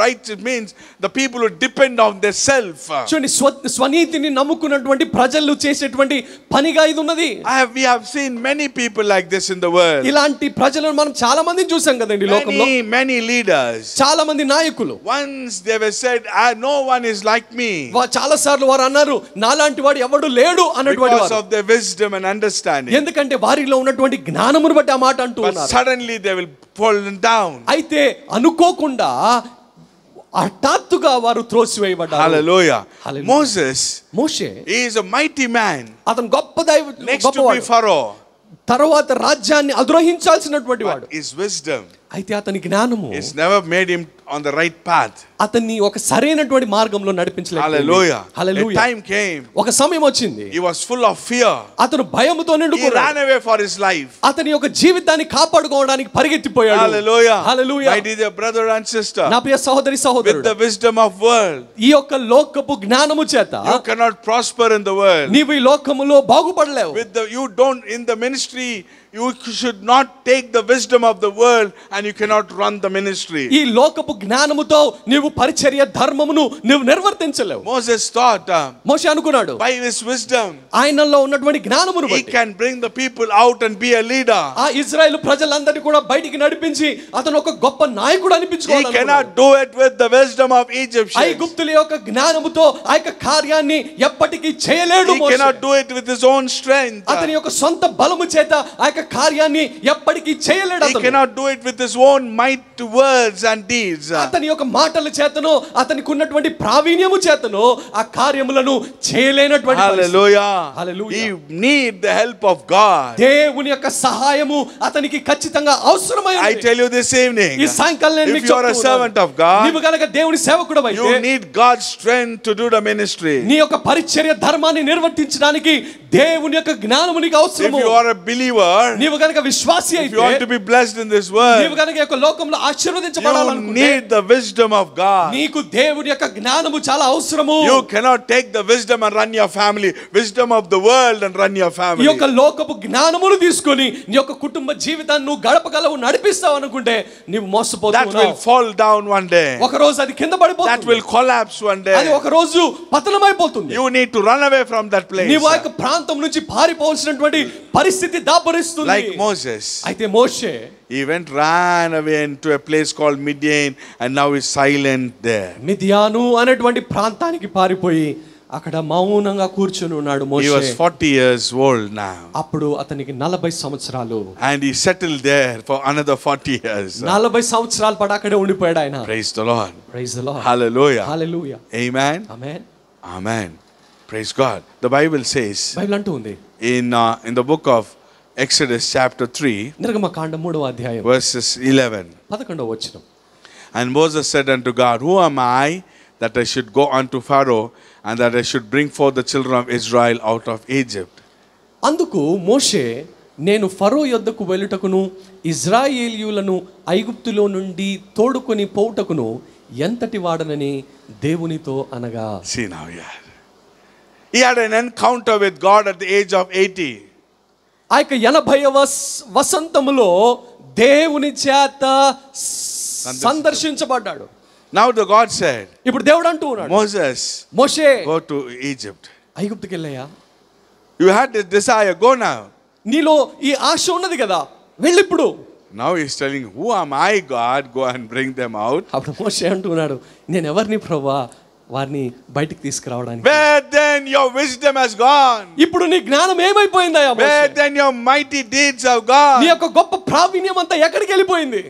right. It means the people who depend on their self. చూడండి, స్వనీతిని నమ్ముకున్నటువంటి ప్రజలు చేసేటువంటి పనిగా ఇది ఉన్నది. We have seen many people like this in the world. ఇలాంటి ప్రజలను మనం చాలా మందిని చూసాం కదండి లోకంలో. Many leaders. చాలా మంది నాయకులు. Once they were said, no one is like me. చాలా సార్లు వారు అన్నారు నాలాంటి వాడు ఎవడు లేడు అన్నటువంటి వారు. Because of their wisdom and understanding. ఎందుకంటే వారిలో ఉన్నటువంటి జ్ఞానమును బట్టి ఆ మాట అంటూ ఉన్నారు. But suddenly they will fall down. అయితే అనుకోకుండా హఠాత్తుగా వారు త్రోసివేయబడ్డారు. Hallelujah. Moshe he is a mighty man. అతను గొప్ప దైవ next to be Pharaoh. తర్వాత రాజ్యాన్ని అధిరోహించాల్సినటువంటి వాడు. His wisdom అయితే అతని జ్ఞానము has never made him on the right path. అతన్ని ఒక సరైనటువంటి మార్గంలో నడిపించలేదు. Hallelujah. Hallelujah. A time came. ఒక సమయం వచ్చింది. He was full of fear. అతను భయముతో He ran away for his life. అతని యొక్క జీవితాన్ని కాపాడుకోవడానికి పరిగెత్తిపోయాడు. Hallelujah. Hallelujah. My dear brother and sister, నా ప్రియ సహోదరి సహోదరుడు, with the wisdom of world, ఈ యొక్క లోకపు జ్ఞానము చేత you cannot prosper in the world. నీవు ఈ లోకములో బాగుపడలేవు. You don't in the ministry. You should not take the wisdom of the world and you cannot run the ministry. ఈ లోకపు జ్ఞానముతో నీవు పరిచర్య ధర్మమును నీవు నిర్వర్తించలేవు. Moses thought, మోషే అనుకున్నాడు, by his wisdom, ఆయనలో ఉన్నటువంటి జ్ఞానమును he బట్టి can bring the people out and be a leader. ఆ ఇశ్రాయేలు ప్రజలందరినీ కూడా బయటికి నడిపించి అతను ఒక గొప్ప నాయకుడు He అనిపించుకోవాలి. cannot do it with the wisdom of Egyptians. ఐగుప్తుల యొక్క జ్ఞానముతో ఆ యొక్క కార్యాన్ని ఎప్పటికీ చేయలేడు. He cannot do it with his own strength. అతని యొక్క సొంత బలము చేత ఆ యొక్క కార్యాన్ని ఎప్పటికీ చేయలేడు. He cannot do it with his own might, words and deeds. అతని యొక్క మాటల చేతను అతనికి ఉన్నటువంటి ప్రావీణ్యము చేతను ఆ కార్యములను చేయలేనటువంటి Hallelujah. Hallelujah. He need the help of God. దేవుని యొక్క సహాయము అతనికి ఖచ్చితంగా అవసరమైనది. I tell you this evening, ఈ సాయంకాలం నేను if మీకు you are a servant of God, నీవు గనుక దేవుని సేవకుడవైతే you need God's strength to do the ministry. నీ యొక్క పరిచర్య ధర్మాన్ని నిర్వర్తించడానికి దేవుని యొక్క జ్ఞానము నీకు అవసరము. If you are a believer, నీవు గనుక విశ్వాసి if అయితే, you want to be blessed in this world, నీవు గనుక ఈ యొక్క లోకంలో you ఆశీర్వదించబడాలనుకుంటే, need the wisdom of God. నీకు దేవుని యొక్క జ్ఞానము చాలా అవసరము. You cannot take the wisdom and run your family, wisdom of the world and run your ఈ family. యొక్క లోకపు జ్ఞానమును తీసుకొని నీ యొక్క కుటుంబ జీవితాన్ని నువ్వు గడపగలవు, నడిపిస్తావు అనుకుంటే నీవు That మోసపోతున్నావు. will fall down one day. ఒక రోజు అది కింద That పడిపోతుంది. will collapse one అది day. ఒక రోజు పతనమైపోతుంది. You need to run away from that place. నీవు ఆ యొక్క ప్రాంతం నుంచి పారిపోవాల్సినటువంటి పరిస్థితి దాపరిస్తుంది. Like Moses. అయితే మోషే He ran away into a place called Midian and now is silent there. మిద్యాను అనేటువంటి ప్రాంతానికి పారిపోయి అక్కడ మౌనంగా కూర్చొని ఉన్నాడు He Moshe. was 40 years old now. అప్పుడు అతనికి 40 సంవత్సరాలు. And he settled there for another 40 years. 40 సంవత్సరాల పాటు అక్కడే ఉండిపోయాడు ఆయన. Praise the Lord. Praise the lord. Hallelujah. హల్లెలూయా. Amen. ఆమేన్. Amen. Praise God. The Bible says Bible అంటూ ఉంది in the book of Exodus chapter 3 నిర్గమకాండం 3వ అధ్యాయం verses 11. 11వ వచనం. And Moses said unto God, Who am I that I should go unto Pharaoh and that I should bring forth the children of Israel out of Egypt? అందుకు మోషే, నేను ఫరో యొద్దకు వెళ్ళుటకును ఇజ్రాయేలీయులను ఐగుప్తులో నుండి తోడుకొని పోవుటకును ఎంతటి వాడనని దేవునితో అనగా. See now here. He had an encounter with God at the age of 80. ఆ యొక్క 80వ వసంతములో దేవుని చేత సందర్శించబడ్డాడు. Now the God said, ఇప్పుడు దేవుడు అంటూ ఉన్నాడు, Moses, Moshe go to Egypt. ఐగుప్తుకి వెళ్ళయ్యా, You had this desire, go now. నీలో ఈ ఆశ ఉన్నది కదా, వెళ్ళిప్పుడు. Now he's telling, Who am I, God? Go and bring them out. అప్పుడు మోషే అంటున్నాడు, నేను ఎవరిని ప్రభువా వారిని బయటికి తీసుకురావడానికి. Where then your wisdom has gone? ఇప్పుడు నీ జ్ఞానం ఏమైపోయిందయ్యా మోషే? Where then your mighty deeds have నీ gone? యొక్క గొప్ప ప్రావీణ్యం అంతా ఎక్కడికి వెళ్ళిపోయింది?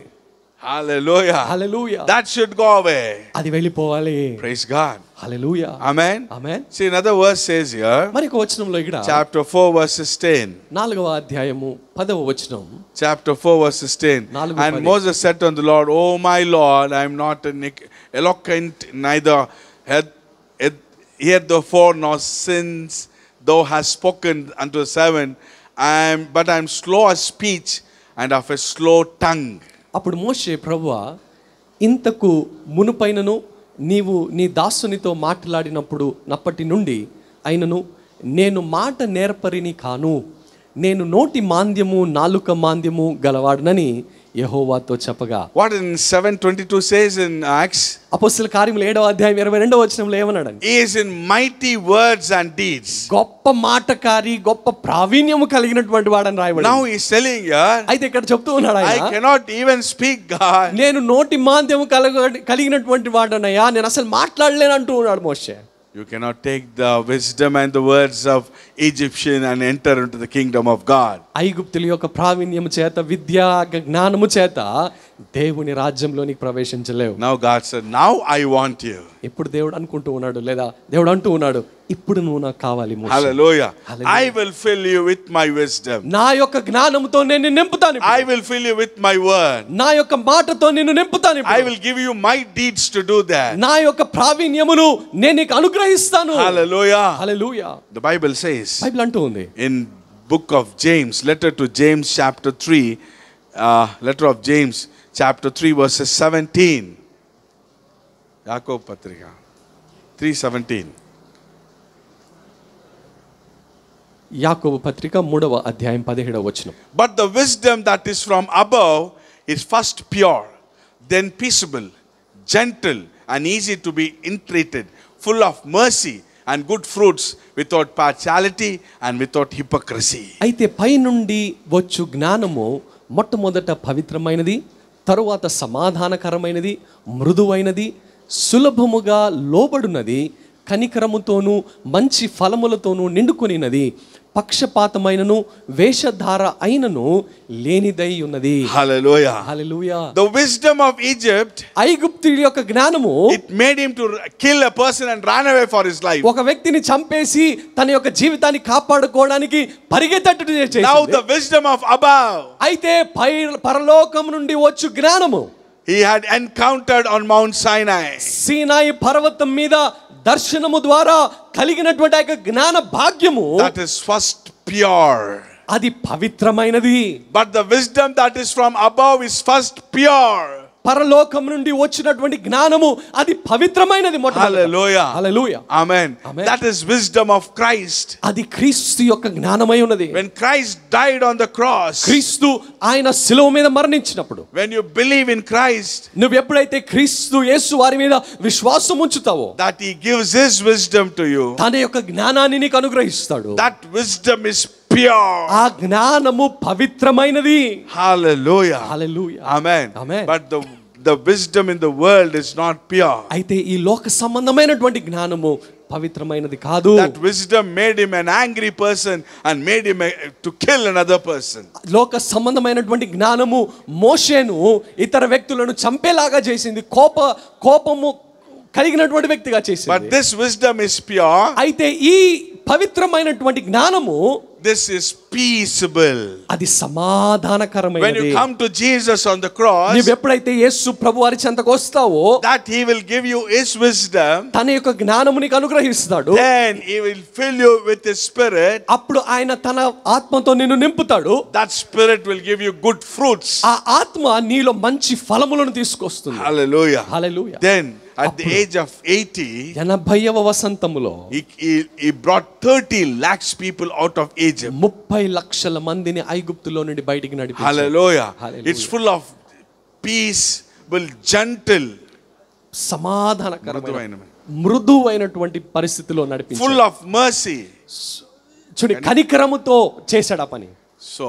Hallelujah. Hallelujah. That should go away. అది వెళ్ళిపోవాలి. Praise God. Hallelujah. Amen. Amen. See, another verse says here, మరి ఒక వచనంలో ఇక్కడ chapter 4 verses 10. 4వ అధ్యాయము 10వ వచనం. Chapter 4 verses 10. And Moses said unto the Lord, O my Lord, I am not eloquent, neither heretofore nor since thou hast spoken unto the servant, but I am slow of speech and of a slow tongue. అప్పుడు మోషే, ప్రభువా ఇంతకు మునుపైనను నీవు నీ దాసునితో మాట్లాడినప్పుడు నప్పటి నుండి అయినను నేను మాట నేర్పరిని కాను, నేను నోటి మాంద్యము నాలుక మాంద్యము గలవాడనని యెహోవాతో చెప్పగా. What in 7:22 says in Acts? అపోస్తల కార్యములు 7వ అధ్యాయం 22వ వచనంలో ఏమన్నాడు? He is in mighty words and deeds. గొప్ప మాటకారి, గొప్ప ప్రావీణ్యము కలిగినటువంటి వాడని రాయబడింది. Now he is telling here, అయితే ఇక్కడ చెప్తూ ఉన్నాడు I ఆయన, cannot even speak, God. నేను నోటి మాంద్యము కలిగినటువంటి వాడనయ్యా, నేను అసలు మాట్లాడలేను అంటూ ఉన్నాడు మోషే. You cannot take the wisdom and the words of Egyptian and enter into the kingdom of God. ఐగుప్తుల యొక్క ప్రావీణ్యము చేత, విద్యా జ్ఞానము చేత దేవుని రాజ్యంలోనికి ప్రవేశించలేవు. Now God said, now I want you. ఇప్పుడు దేవుడు అనుకుంటూ ఉన్నాడు, లేదా దేవుడు అంటూ ఉన్నాడు, ఇప్పుడు నువ్వు నాకు కావాలి మోషే. Hallelujah. Hallelujah. I will fill you with my wisdom. నా యొక్క జ్ఞానముతో నేను నింపుతాను. I will fill you with my word. నా యొక్క మాటతో నిన్ను నింపుతాను. I will give you my deeds to do that. నా యొక్క ప్రావీణ్యమును నేను నీకు అనుగ్రహిస్తాను. Hallelujah. Hallelujah. The Bible says Bible అంటూ ఉంది in book of James, letter to James chapter 3, letter of James chapter 3 verses 17. Yakob Patrika 3:17. యాకోబు పత్రిక 3వ అధ్యాయం 17వ వచనం. But the wisdom that is from above is first pure, then peaceable, gentle, and easy to be entreated, full of mercy and good fruits, without partiality and without hypocrisy. అయితే పై నుండి వచ్చు జ్ఞానము మొట్టమొదట పవిత్రమైనది, తరువాత సమాధానకరమైనది, మృదువైనది, సులభముగా లోబడునది, కనికరముతోనూ మంచి ఫలములతోనూ నిండుకొనినది, పక్షపాతమైనను వేషధార అయినను లేనిదై ఉన్నది. Hallelujah. Hallelujah. The wisdom of Egypt, ఐగుప్తు యొక్క జ్ఞానము it made him to kill a person and run away for his life. ఒక వ్యక్తిని చంపేసి తన యొక్క జీవితాన్ని కాపాడుకోవడానికి పరిగెత్తట్టు చేసింది. Now the wisdom of above, అయితే పరలోకం నుండి వచ్చు జ్ఞానము he had encountered on Mount Sinai. సీనాయి పర్వతం మీద దర్శనము ద్వారా కలిగినటువంటి ఆ జ్ఞాన భాగ్యము, That is first pure. అది పవిత్రమైనది. But the wisdom that is from above is first pure. పరలోకం నుండి వచ్చినటువంటి జ్ఞానము అది పవిత్రమైనది. Hallelujah. హల్లెలూయా. Amen. Amen. That is wisdom of Christ. అది క్రీస్తు యొక్క జ్ఞానమై ఉన్నది. When Christ died on the cross, క్రీస్తు ఆయన శిలువ మీద మరణించినప్పుడు, when you believe in Christ, నువ్వు ఎప్పుడైతే క్రీస్తు యేసు వారి మీద విశ్వాసం ఉంచుతావో, that he gives his wisdom to you. తన యొక్క జ్ఞానాన్ని నీకు అనుగ్రహిస్తాడు. That wisdom is pure. ఆ జ్ఞానము పవిత్రమైనది. Hallelujah. హల్లెలూయా. Amen. Amen. But the wisdom in the world is not pure. అయితే ఈ లోక సంబంధమైనటువంటి జ్ఞానము పవిత్రమైనది కాదు. That wisdom made him an angry person and made him to kill another person. లోక సంబంధమైనటువంటి జ్ఞానము మోషేను ఇతర వ్యక్తులను చంపేలాగా చేసింది. కోపము కలిగినటువంటి వ్యక్తిగా చేసింది. But this wisdom is pure. అయితే ఈ పవిత్రమైనటువంటి జ్ఞానము, this is peaceable. అది సమాధానకరమైనది. When you come to Jesus on the cross, నీవు ఎప్పుడైతే యేసు ప్రభువారి చెంతకు వస్తావో, that he will give you his wisdom. తన యొక్క జ్ఞానము నీకు అనుగ్రహిస్తాడు. Then he will fill you with his spirit. అప్పుడు ఆయన తన ఆత్మతో నిన్ను నింపుతాడు. That spirit will give you good fruits. ఆ ఆత్మ నీలో మంచి ఫలములను తీసుకొస్తుంది. Hallelujah. Hallelujah. Then at the age of 80, 80వ వసంతములో he brought 30 lakhs people out of Egypt. 30 లక్షల మందిని ఐగుప్తులో నుండి బయటికి నడిపించాడు. Hallelujah. Hallelujah. It's full of peace, gentle, సమాధానకరమైన మృదువైనటువంటి పరిస్థితిలో నడిపించాడు. full of mercy. చూడు, కనికరముతో చేశాడు ఆ పని. So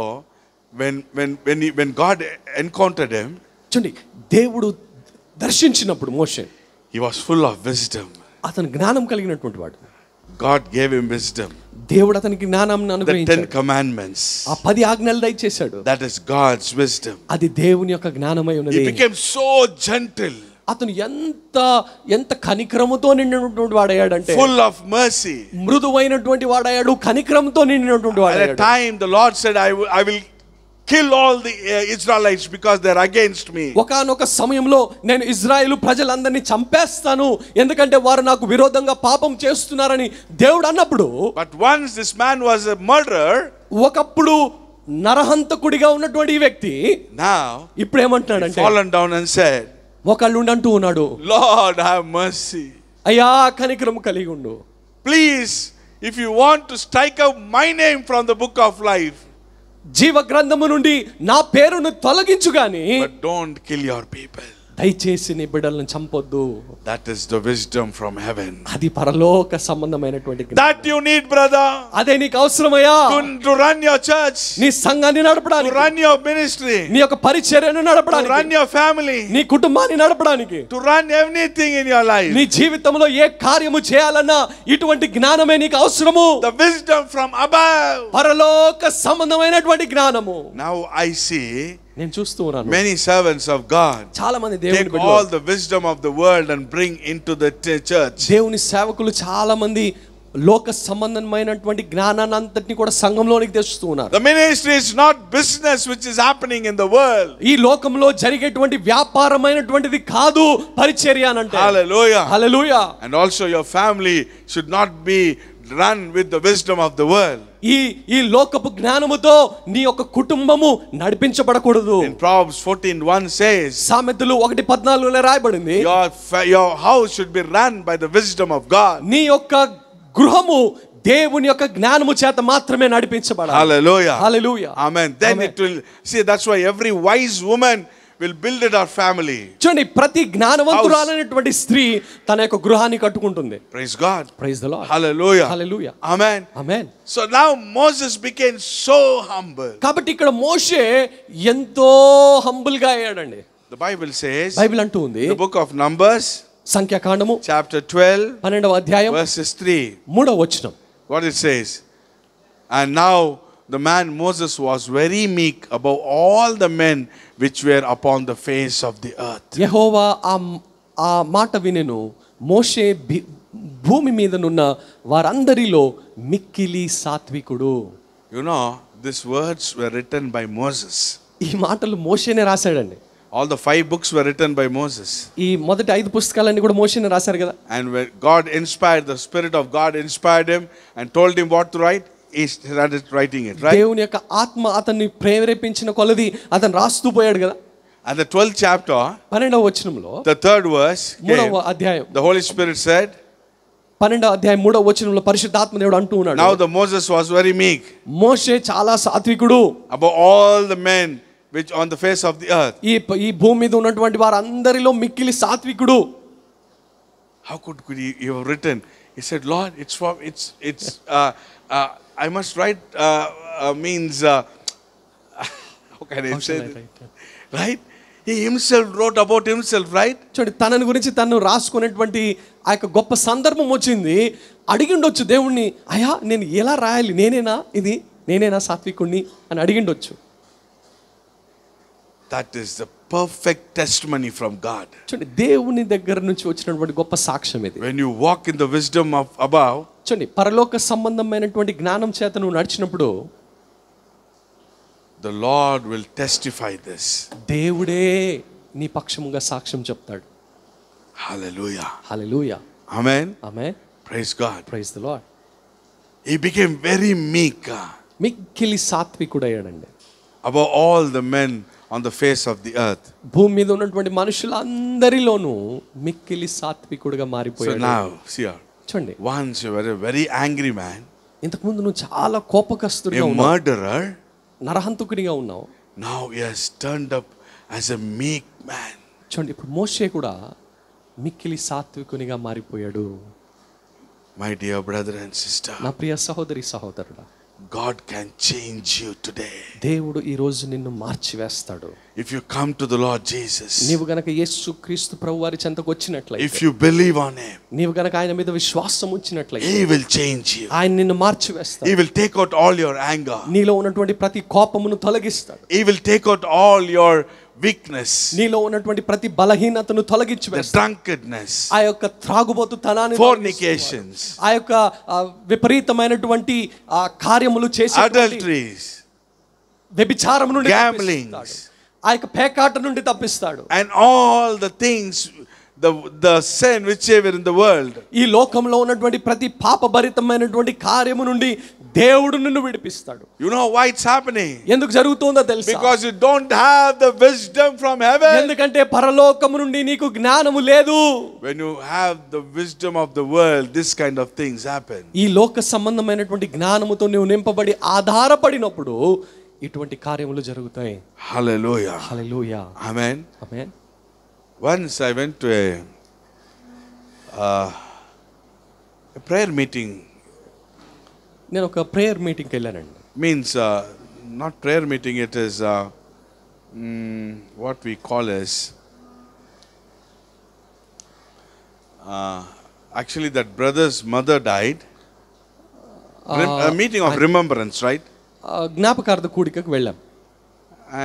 when God encountered him, చూడండి, దేవుడు దర్శించినప్పుడు మోషే, he was full of wisdom. అతను జ్ఞానం కలిగినటువంటి వాడు. God gave him wisdom. దేవుడు అతనికి జ్ఞానాన్ని The అనుగ్రహించాడు. 10 commandments. ఆ 10 ఆజ్ఞలు దయచేశాడు. That is God's wisdom. అది దేవుని యొక్క జ్ఞానమై ఉన్నది. He became so gentle. అతను ఎంత కనికరముతో నిండినటువంటి వాడయ్యాడంటే, full of mercy. మృదువైనటువంటి వాడయ్యాడు, కనికరంతో నిండినటువంటి At a వాడయ్యాడు. time the Lord said, I will kill all the Israelites because they are against me. ఒకానొక సమయంలో నేను ఇజ్రాయేలు ప్రజలందరినీ చంపేస్తాను, ఎందుకంటే వారు నాకు విరోధంగా పాపం చేస్తున్నారని దేవుడు అన్నప్పుడు, But once this man was a murderer, ఒకప్పుడు నరహంతకుడిగా ఉన్నటువంటి ఈ వ్యక్తి now ఇప్పుడు ఏమంటున్నాడంటే, fallen down and said, ఒకళ్ళు అంటూ ఉన్నాడు, Lord have mercy. అయ్యా కనికరము కలిగి ఉండు. Please, if you want to strike out my name from the book of life, జీవ గ్రంథము నుండి నా పేరును తొలగించు గాని, but don't kill your people. దయచేసి నీ బిడ్డలను చంపొద్దు. That is the wisdom from heaven. అది పరలోక సంబంధమైన That you need, brother. అదే నీకు అవసరమయ్యా. To run your church, నీ సంఘాన్ని to నడపడానికి, run your ministry, నీ యొక్క పరిచర్యను to నడపడానికి, run your family, నీ కుటుంబాన్ని నడపడానికి, to run anything in your life. నీ జీవితంలో ఏ కార్యము చేయాలన్నా ఇటువంటి జ్ఞానమే నీకు అవసరము. The wisdom from above. పరలోక సంబంధమైనటువంటి జ్ఞానము. Now I see నేను చూస్తూ ఉన్నాను, many servants of God చాలా మంది దేవుని take బిడ్డలు, all the wisdom of the world and bring into the church. దేవుని సేవకులు చాలా మంది లోక సంబంధమైనటువంటి జ్ఞానాన్ని అంతటిని కూడా సంఘంలోనికి తెస్తూ ఉన్నారు. The ministry is not business which is happening in the world. ఈ లోకంలో జరిగేటువంటి వ్యాపారమైనటువంటిది కాదు పరిచర్య అని అంటే. Hallelujah. Hallelujah. And also your family should not be run with the wisdom of the world. ఈ లోకపు జ్ఞానముతో నీ యొక్క కుటుంబము నడిపించబడకూడదు. In Proverbs 14:1 says, సామెతలు 1:14లో రాయబడింది, your house should be run by the wisdom of God. నీ యొక్క గృహము దేవుని యొక్క జ్ఞానము చేత మాత్రమే నడిపించబడాలి. Hallelujah. Hallelujah. Amen. Then Amen. it will see, that's why every wise woman will build it our family. చూడండి, ప్రతి జ్ఞానవంతురాలైనటువంటి స్త్రీ తన యొక్క గృహాన్ని కట్టుకుంటుంది. Praise God. Praise the Lord. Hallelujah. Hallelujah. Amen. Amen. So now Moses became so humble. కాబట్టి ఇక్కడ మోషే ఎంతో humble గా అయ్యాడండి. The Bible says, బైబిల్ అంటూ ఉంది, the book of Numbers, సంఖ్యాకాండము chapter 12, 12వ అధ్యాయం verses 3. 3వ వచనం. What it says, and now the man Moses was very meek above all the men which were upon the face of the earth. యెహోవా ఆ మాట వినెను, మోషే భూమి మీదనున్న వారందరిలో మిక్కిలి సాత్వికుడు. You know, these words were written by Moses. ఈ మాటలు మోషేనే రాశాడండి. All the 5 books were written by Moses. ఈ మొదటి 5 పుస్తకాలన్నీ కూడా మోషేనే రాశారు కదా. And when God inspired, the Spirit of God inspired him and told him what to write, he started writing it, right? దేవుని యొక్క ఆత్మ అతన్ని ప్రేరేపించిన కొలది అతను రాస్తూ పోయాడు కదా. And the 12th chapter, 12వ వచనంలో the 3rd verse, 3వ అధ్యాయం, the Holy Spirit said, 12వ అధ్యాయం 3వ వచనంలో పరిశుద్ధాత్మ దేవుడు అంటూ ఉన్నాడు, now the Moses was very meek మోషే చాలా సాత్వికుడు above all the men which on the face of the earth. ఈ భూమి మీద ఉన్నటువంటి వారందరిలో మిక్కిలి సాత్వికుడు. How could he have written? He said, Lord, it's I must write means how can I say that? Right? He himself wrote about himself, right? చూడండి, తనని గురించి తను రాసుకునేటువంటి ఆ యొక్క గొప్ప సందర్భం వచ్చింది. అడిగిండొచ్చు దేవుణ్ణి, అయ్యా నేను ఎలా రాయాలి, నేనేనా సాత్వికుణ్ణి అని అడిగిండొచ్చు. That is the perfect testimony from God. చూడండి, దేవుని దగ్గర నుంచి వచ్చినటువంటి గొప్ప సాక్ష్యం ఇది. When you walk in the wisdom of above, చూడండి, పరలోక సంబంధమైనటువంటి జ్ఞానం చేత నువ్వు నడిచినప్పుడు the Lord will testify this. దేవుడే నీ పక్షముగా సాక్ష్యం చెప్తాడు. Hallelujah. హల్లెలూయా. Amen. Amen. Praise God. Praise the lord. He became very meek మిక్కిలి సాత్వికుడయ్యాడండి above all the men on the face of the earth. భూమి మీద ఉన్నటువంటి మనుషులందరిలోనూ మిక్కిలి సాత్వికుడిగా So మారిపోయాడు. now, see here. చూడండి, Once you were a very angry man, ఇంతకు ముందు నువ్వు చాలా కోపకస్తుడిగా a ఉన్నావు, murderer. నరహంతకుడిగా ఉన్నావు. Now he has turned up as a meek man. చూడండి, ఇప్పుడు మోషే కూడా మిక్కిలి సాత్వికునిగా మారిపోయాడు. My dear brother and sister, నా ప్రియ సహోదరి సహోదరుడా, God can change you today. దేవుడు ఈ రోజు నిన్ను మార్చివేస్తాడు. If you come to the Lord Jesus, నీవు గనక యేసు క్రీస్తు ప్రభువారి చెంతకు వచ్చినట్లయితే, if you believe on him, నీవు గనక ఆయన మీద విశ్వాసం ఉంచినట్లయితే, he will change you. ఆయన నిన్ను మార్చివేస్తాడు. He will take out all your anger. నీలో ఉన్నటువంటి ప్రతి కోపమును తొలగిస్తాడు. He will take out all your weakness, నీలో ఉన్నటువంటి ప్రతి బలహీనతను తొలగించి the వేస్తాడు. drunkenness, ఆ యొక్క త్రాగుబోతుతనాన్ని, fornications, ఆ యొక్క విపరీతమైనటువంటి కార్యములు చేసి, adulteries, వ్యభిచారం నుండి gamblings, తప్పిస్తాడు. ఆ యొక్క పేకాట నుండి తప్పిస్తాడు. and all the things, the sin whichever in the world. ఈ లోకంలో ఉన్నటువంటి ప్రతి పాపభరితమైనటువంటి కార్యము నుండి దేవుడు నిన్ను విడిపిస్తాడు. You know why it's happening? ఎందుకు జరుగుతుందో తెలుసా? Because you don't have the wisdom from heaven. ఎందుకంటే పరలోకము నుండి నీకు జ్ఞానము లేదు. When you have the wisdom of the world, this kind of things happen. ఈ లోక సంబంధమైనటువంటి జ్ఞానముతో నువ్వు నింపబడి ఆధారపడినప్పుడు ఇటువంటి కార్యములు జరుగుతాయి. Hallelujah. హల్లెలూయా. Amen. Amen. Once I went to a prayer meeting. నేను ఒక ప్రేయర్ మీటింగ్కి వెళ్ళానండి. Means not prayer meeting, it is what we call as actually that brother's mother died. A meeting of remembrance, right? జ్ఞాపకార్థ కూడికకు వెళ్ళాం.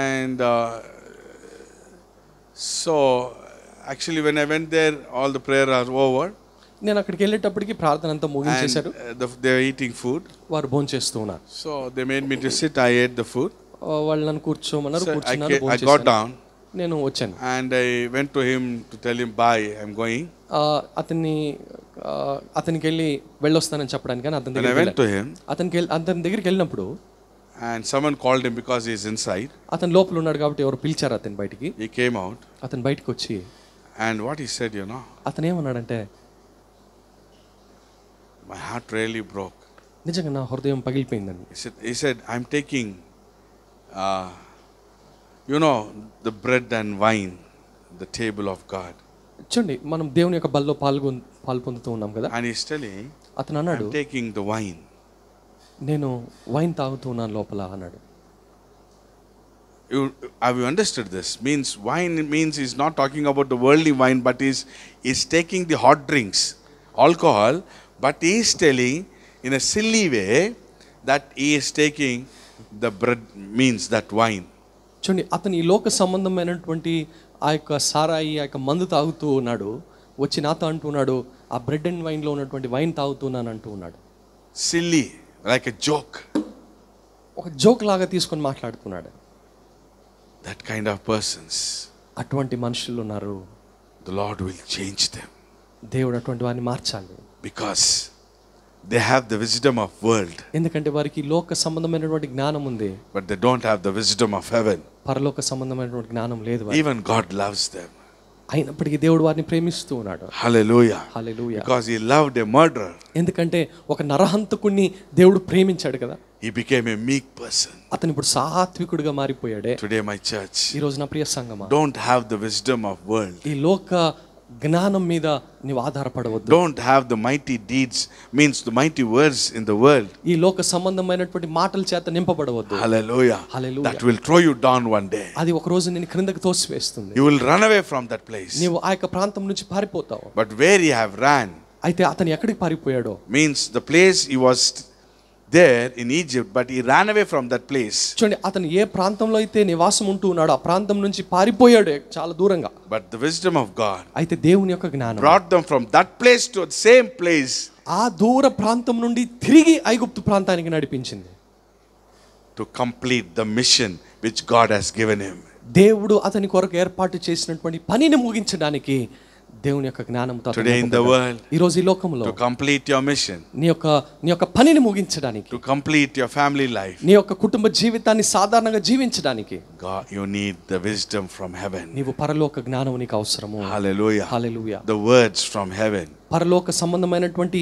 And so actually when I went there, all the prayer are over. నేను అక్కడికి వెళ్ళేటప్పటికి ప్రార్థన అంతా ముగించేశారు. They are eating food. వారు భోంచేస్తూ ఉన్నారు. So they made me to sit. I ate the food. వాళ్ళు నన్ను కూర్చోమన్నారు, So కూర్చున్నాను, I got down నేను వచ్చాను. and I went to him to tell him bye, I'm going. అతనికి వెళ్ళి వెళ్ళొస్తానని చెప్పడానికి కానీ అతని When I went to him, అతని దగ్గరికి వెళ్ళినప్పుడు and someone called him because he is inside. అతను లోపల ఉన్నాడు కాబట్టి ఎవరు పిలిచారు అతని బయటికి. He came out. అతను బయటకు వచ్చి And what he said, అతను ఏమన్నాడంటే, my heart really broke. నిజంగా నా హృదయం పగిలిపోయిందండి. He said I'm taking the bread and wine, the table of God. చూడండి, మనం దేవుని యొక్క బల్లో పాలు పొందుతూ ఉన్నాం కదా. And he's telling, అతను అన్నాడు, I'm taking the wine. నేను వైన్ తాగుతూ ఉన్నాను లోపల అన్నాడు. Have you understood this? Wine means he's not talking about the worldly wine, but he's taking the hot drinks, alcohol, but he's telling in a silly way that he is taking the bread, means that wine. చూడండి, అతను ఈ లోక సంబంధమైనటువంటి ఆ యొక్క సారాయి, ఆ యొక్క మందు తాగుతూ ఉన్నాడు. వచ్చి నాతో అంటున్నాడు, ఆ బ్రెడ్ అండ్ వైన్లో ఉన్నటువంటి వైన్ తాగుతున్నాను అంటూ ఉన్నాడు. Silly, like a joke. ఒక జోక్ లాగా తీసుకొని మాట్లాడుతున్నాడు. That kind of persons, అటువంటి మనుషులు ఉన్నారు. the Lord will change them. దేవుడు అటువంటి వారిని మార్చాలి. Because They have the wisdom of world, ఎందుకంటే వారికి లోక సంబంధమైనటువంటి జ్ఞానం ఉంది, but they don't have the wisdom of heaven. పరలోక సంబంధమైనటువంటి జ్ఞానం లేదు వారికి. Even God loves them. అయినప్పటికీ దేవుడు వారిని ప్రేమిస్తూ ఉన్నాడు. Hallelujah. Hallelujah. Because he loved a murderer, ఎందుకంటే ఒక నరహంతకుణ్ణి దేవుడు ప్రేమించాడు కదా. he became a meek person. అతను ఇప్పుడు సాత్వికుడిగా మారిపోయాడే. Today my church, ఈ రోజు నా ప్రియ సంగమా, don't have the wisdom of world. ఈ లోక జ్ఞానం మీద నీవు ఆధారపడవద్దు. Don't have the mighty deeds, means the mighty words in the world. ఈ లోక సంబంధమైనటువంటి మాటల చేత నింపబడవద్దు. Hallelujah. Hallelujah. That will throw you down one day. అది ఒక రోజు నిన్ను క్రిందకి తోసివేస్తుంది. You will run away from that place. నీవు ఆ యొక్క ప్రాంతం నుంచి పారిపోతావు. But where you have ran అయితే అతను ఎక్కడికి పారిపోయాడో, means the place he was there in Egypt, but he ran away from that place. చూడండి, అతను ఏ ప్రాంతంలో అయితే నివాసం ఉంటూ ఉన్నాడో ఆ ప్రాంతం నుంచి పారిపోయాడు చాలా దూరంగా. But the wisdom of God అయితే దేవుని యొక్క జ్ఞానం brought them from that place to the same place, ఆ దూర ప్రాంతం నుండి తిరిగి ఐగుప్తు ప్రాంతానికి నడిపించింది. to complete the mission which God has given him. దేవుడు అతని కొరకు ఏర్పాటు చేసినటువంటి పనిని ముగించడానికి దేవుని యొక్క జ్ఞానంతో Today in the world, ఈ రోజు ఈ లోకంలో to complete your mission, నీ యొక్క పనిని ముగించడానికి, to complete your family life, నీ యొక్క కుటుంబ జీవితాన్ని సాధారణంగా జీవించడానికి God, you need the wisdom from heaven. నీవు పరలోక జ్ఞానం నీకు అవసరము. Hallelujah. Hallelujah. The words from heaven. పరలోక సంబంధమైనటువంటి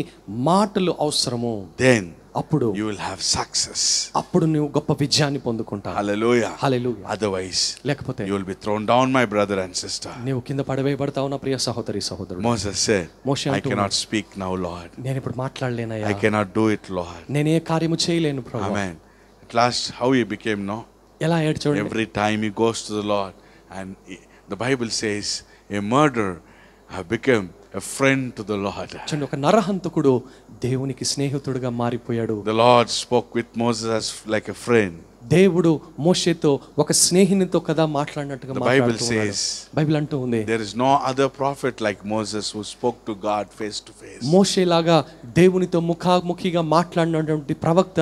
మాటలు అవసరము. Then అప్పుడు you will have success. అప్పుడు నువ్వు గొప్ప విజయాన్ని పొందుకుంటావు. Hallelujah. హల్లెలూయా. Otherwise, లేకపోతే you will be thrown down, my brother and sister. నీవు కింద పడవేయబడతావు నా ప్రియ సహోదరి సహోదరుడు. Moses said, మోషే I అంటూ cannot speak now, Lord. నేను ఇప్పుడు మాట్లాడలేనయ్యా, I cannot do it, Lord. నేనే కార్యము చేయలేను ప్రభువా. Amen. At last, how he became, no? ఎలా ఏడ్చాడు. Every time he goes to the Lord, and the Bible says, a murderer have become a friend to the Lord. చూడండి, ఒక నరహంతకుడు దేవునికి స్నేహితుడిగా మారిపోయాడు. The Lord spoke with Moses as like a friend. దేవుడు మోషేతో ఒక స్నేహితునితో కదా మాట్లాడినట్టుగా The Bible మాట్లాడుతున్నాడు. says, బైబిల్ అంటూ ఉంది, there is no other prophet like Moses who spoke to God face to face. మోషేలాగా దేవునితో ముఖాముఖిగా మాట్లాడినటువంటి ప్రవక్త